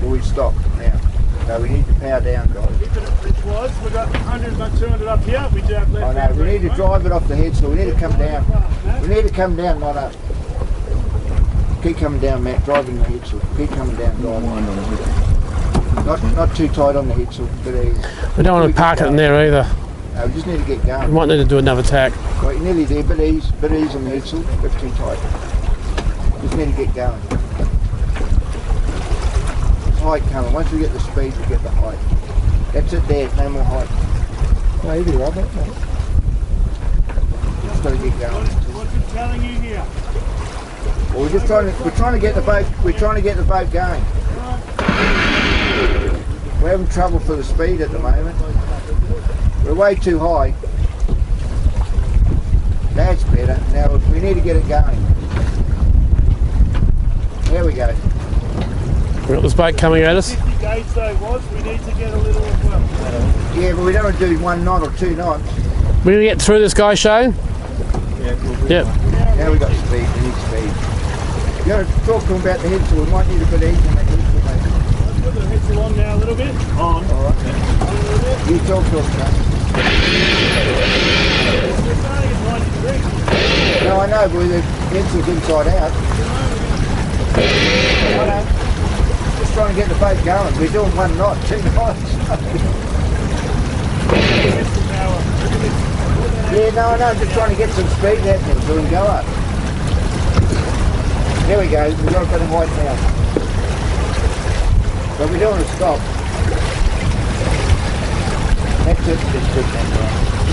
Well, we stop now. So we need to power down, guys. Keep it at this was. We've got 100, about 200 up here. We do have left. I know, we need to drive it off the head sail. We need to come down. We need to come down, not up. Keep coming down, Matt. Driving the head sail. Keep coming down, guys. Not too tight on the head sail, but easy. We don't want to park it in there either. No, we just need to get We going. might need to do another tack. Right, you're nearly there, bit ease on the head sail. Bit too tight. Just need to get going. Height coming. Once we get the speed, we get the height. That's it there, no more height. Maybe, Robert. Just got to get going. What's it telling you here? Well, we're trying to get the boat. We're trying to get the boat going. We're having trouble for the speed at the moment. We're way too high. That's better. Now we need to get it going. There we go. We've got this boat coming at us. 50 gauge though was. We need to get a little as well. Yeah, but we don't want to do 1 knot or 2 knots. We're going to get through this guy, Shane? Yep. Now we got speed. We need speed. You got to talk to him about the head sail. We might need a bit of ease on that head sail, mate. Let's put the head sail on now a little bit. On. All right. You talk to him, son. We're starting at 90 degrees. No, I know, but the head sail's inside out. I know. Just trying to get the boat going. We're doing 1 knot, 2 knots. Yeah, no, I know. I'm just trying to get some speed happening so we can go up. There we go. We've got a bit of height now. But we don't want to stop. That's it. Just good now.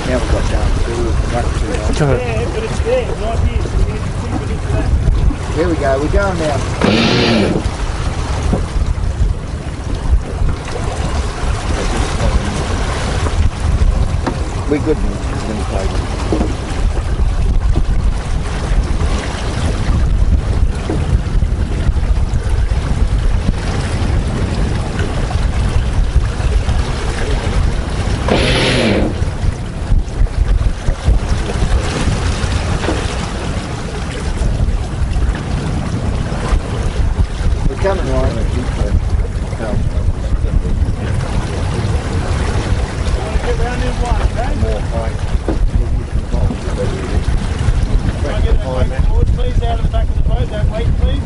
Now we've got down. So we'll run it through that. Yeah, but it's there, not here. So we need to keep it into that. Here we go. We're going now. We're good now. We're coming, right? Get round in one, okay? More height. Can I get that weight forward, please, out of the back of the boat? That weight, please.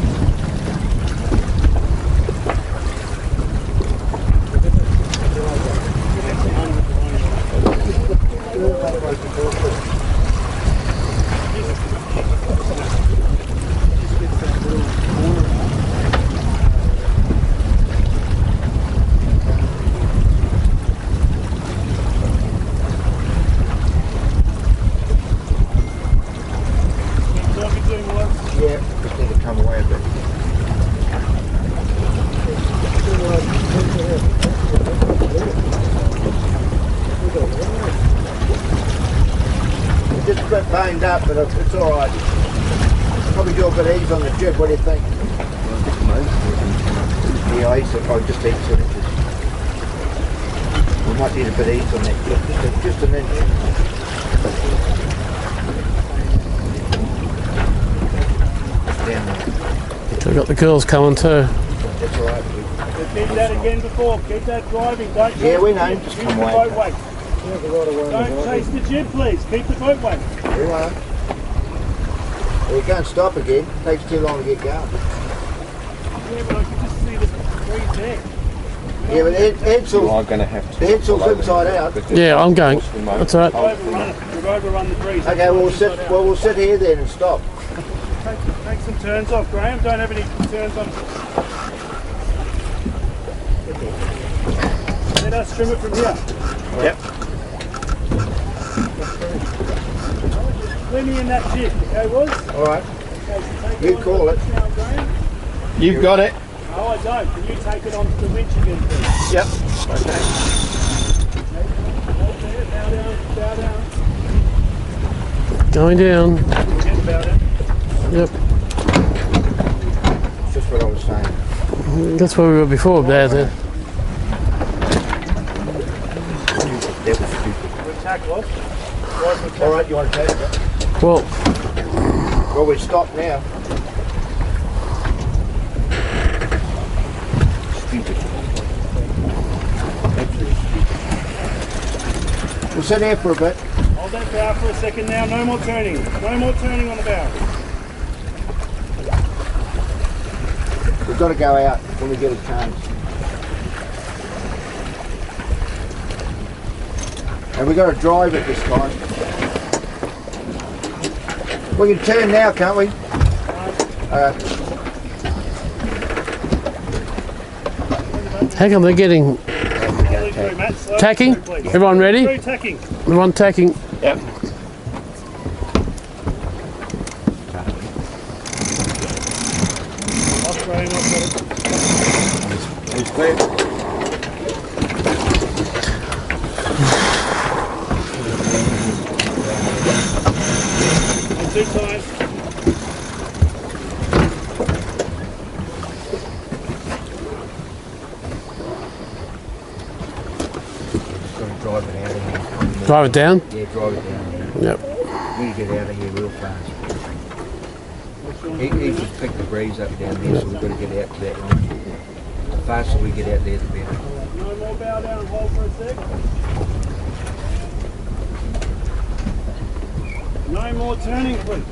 Yeah, just need to come away a bit. We're just a bit boned up, but it's alright. Probably do a bit of ease on the jib, what do you think? Yeah, I just 8 centimetres. We might need a bit of ease on that jib, just an inch. Down there. We've got the girls coming too. That's alright. Keep that again before. Keep that driving. Don't Yeah, we know. Use Just the come boat away. weight. Don't chase the jib, please. Keep the boat weight. We won't. We can't stop again. It takes too long to get going. Yeah, but I can just see the breeze there. Yeah, but You are going to have to. the headsail's inside out. Yeah, I'm going. That's all right. We've overrun the breeze. Okay, we'll sit here then and stop. Take some turns off, Graham. Don't have any turns on. Let us trim it from here. Yep. Plenty in that jib, okay, Woz? Alright. Okay, so take You it call on it. Now, Graham. You've got it. No, I don't. Can you take it onto the winch again, please? Yep. Okay. Bow down, bow down. Going down. We'll get the bow down. Yep. That's just what I was saying. That's where we were before, there. That was stupid. We'll attack, Woz. Alright, you want to take it? Well, Well, we stop now. Stupid. Absolutely stupid. We'll sit here for a bit. Hold that bow for a second now. No more turning. No more turning on the bow. We've got to go out when we get a chance. And we've got to drive it this time. We can turn now, can't we? how come they're getting Slowly through, Matt. Slowly tacking? through, please. Everyone ready? Through tacking. Everyone tacking. Yep. Off, Graham, off, got it. He's clear. And two times. Just got to drive it out of here. Drive it down. Yeah, drive it down. Yep. We need to get out of here real fast. He just picked the breeze up down there, so we've got to get out to that line. The faster we get out there, the better. No more bow down. Hold for a sec. No more turning, please.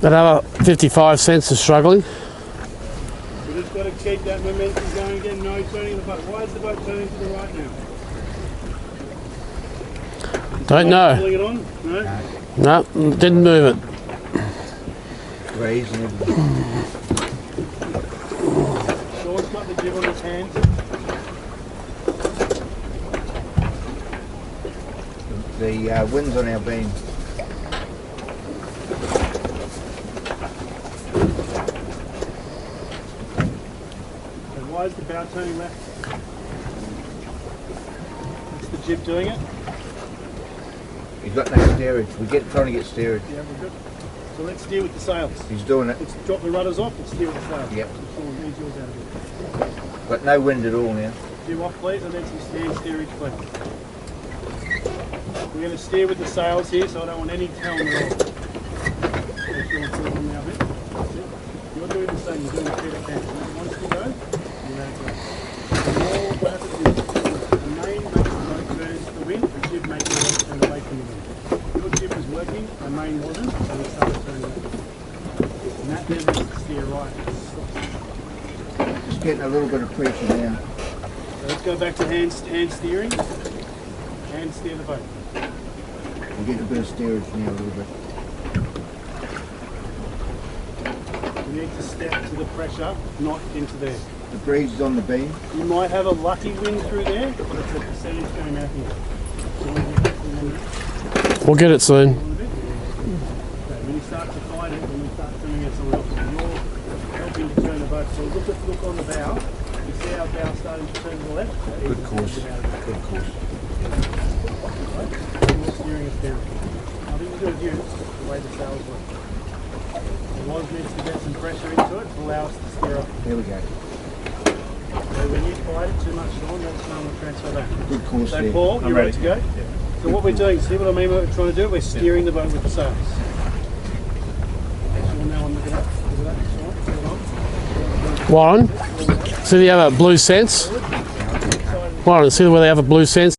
That other 55 cents is struggling. We just got to keep that momentum going again. No turning the boat. Why is the boat turning to the right now? Don't know. Pulling it on? No? No, didn't move it. Raise and everything. Sean's got the jib on his hand. The wind's on our beam. And why is the bow turning left? Is the jib doing it? He's got no steerage. We're trying to get steerage. Yeah, we're good. So let's steer with the sails. He's doing it. Let's drop the rudders off and steer with the sails. Yep. Sean, leave yours out of it. Got no wind at all now. Jib off, please, and then some hand steerage, please. We're going to steer with the sails here, so I don't want any helm at all. Make sure it's all on now a bit. That's it. You're doing the same. You're doing the Peter Pan. Once you go, you let it go. The more what happens is the main makes the boat turn to the wind, the jib makes the boat turn away from the wind. Your jib was working, the main wasn't, so we started turning left. And that then makes it steer right. Just getting a little bit of pressure now. So let's go back to hand steering. Hand steer the boat. We're getting a bit of steerage now a little bit. You need to step to the pressure, not into there. The breeze is on the beam. You might have a lucky wind through there, but it's a percentage going out here. So you want to get in there We'll get it soon. a little bit. Okay, when you start to fight it, when you start turning it someone else, you're helping to turn the boat. So look on the bow. You see our bow starting to turn to the left? Good course. Good course. Steering us down. Nothing to do with you, it's just the way the sails work. The was needs to get some pressure into it to allow us to steer up. There we go. So when you fight it too much, Sean, that's when we'll transfer that. Good course So there. Paul, you ready to go? So what we're doing, see what I mean what we're trying to do? We're steering the boat with the sails. Sean, now I'm looking up. Look at that, Sean. Warren, see the other blue sense? Warren, see where they have a blue sense?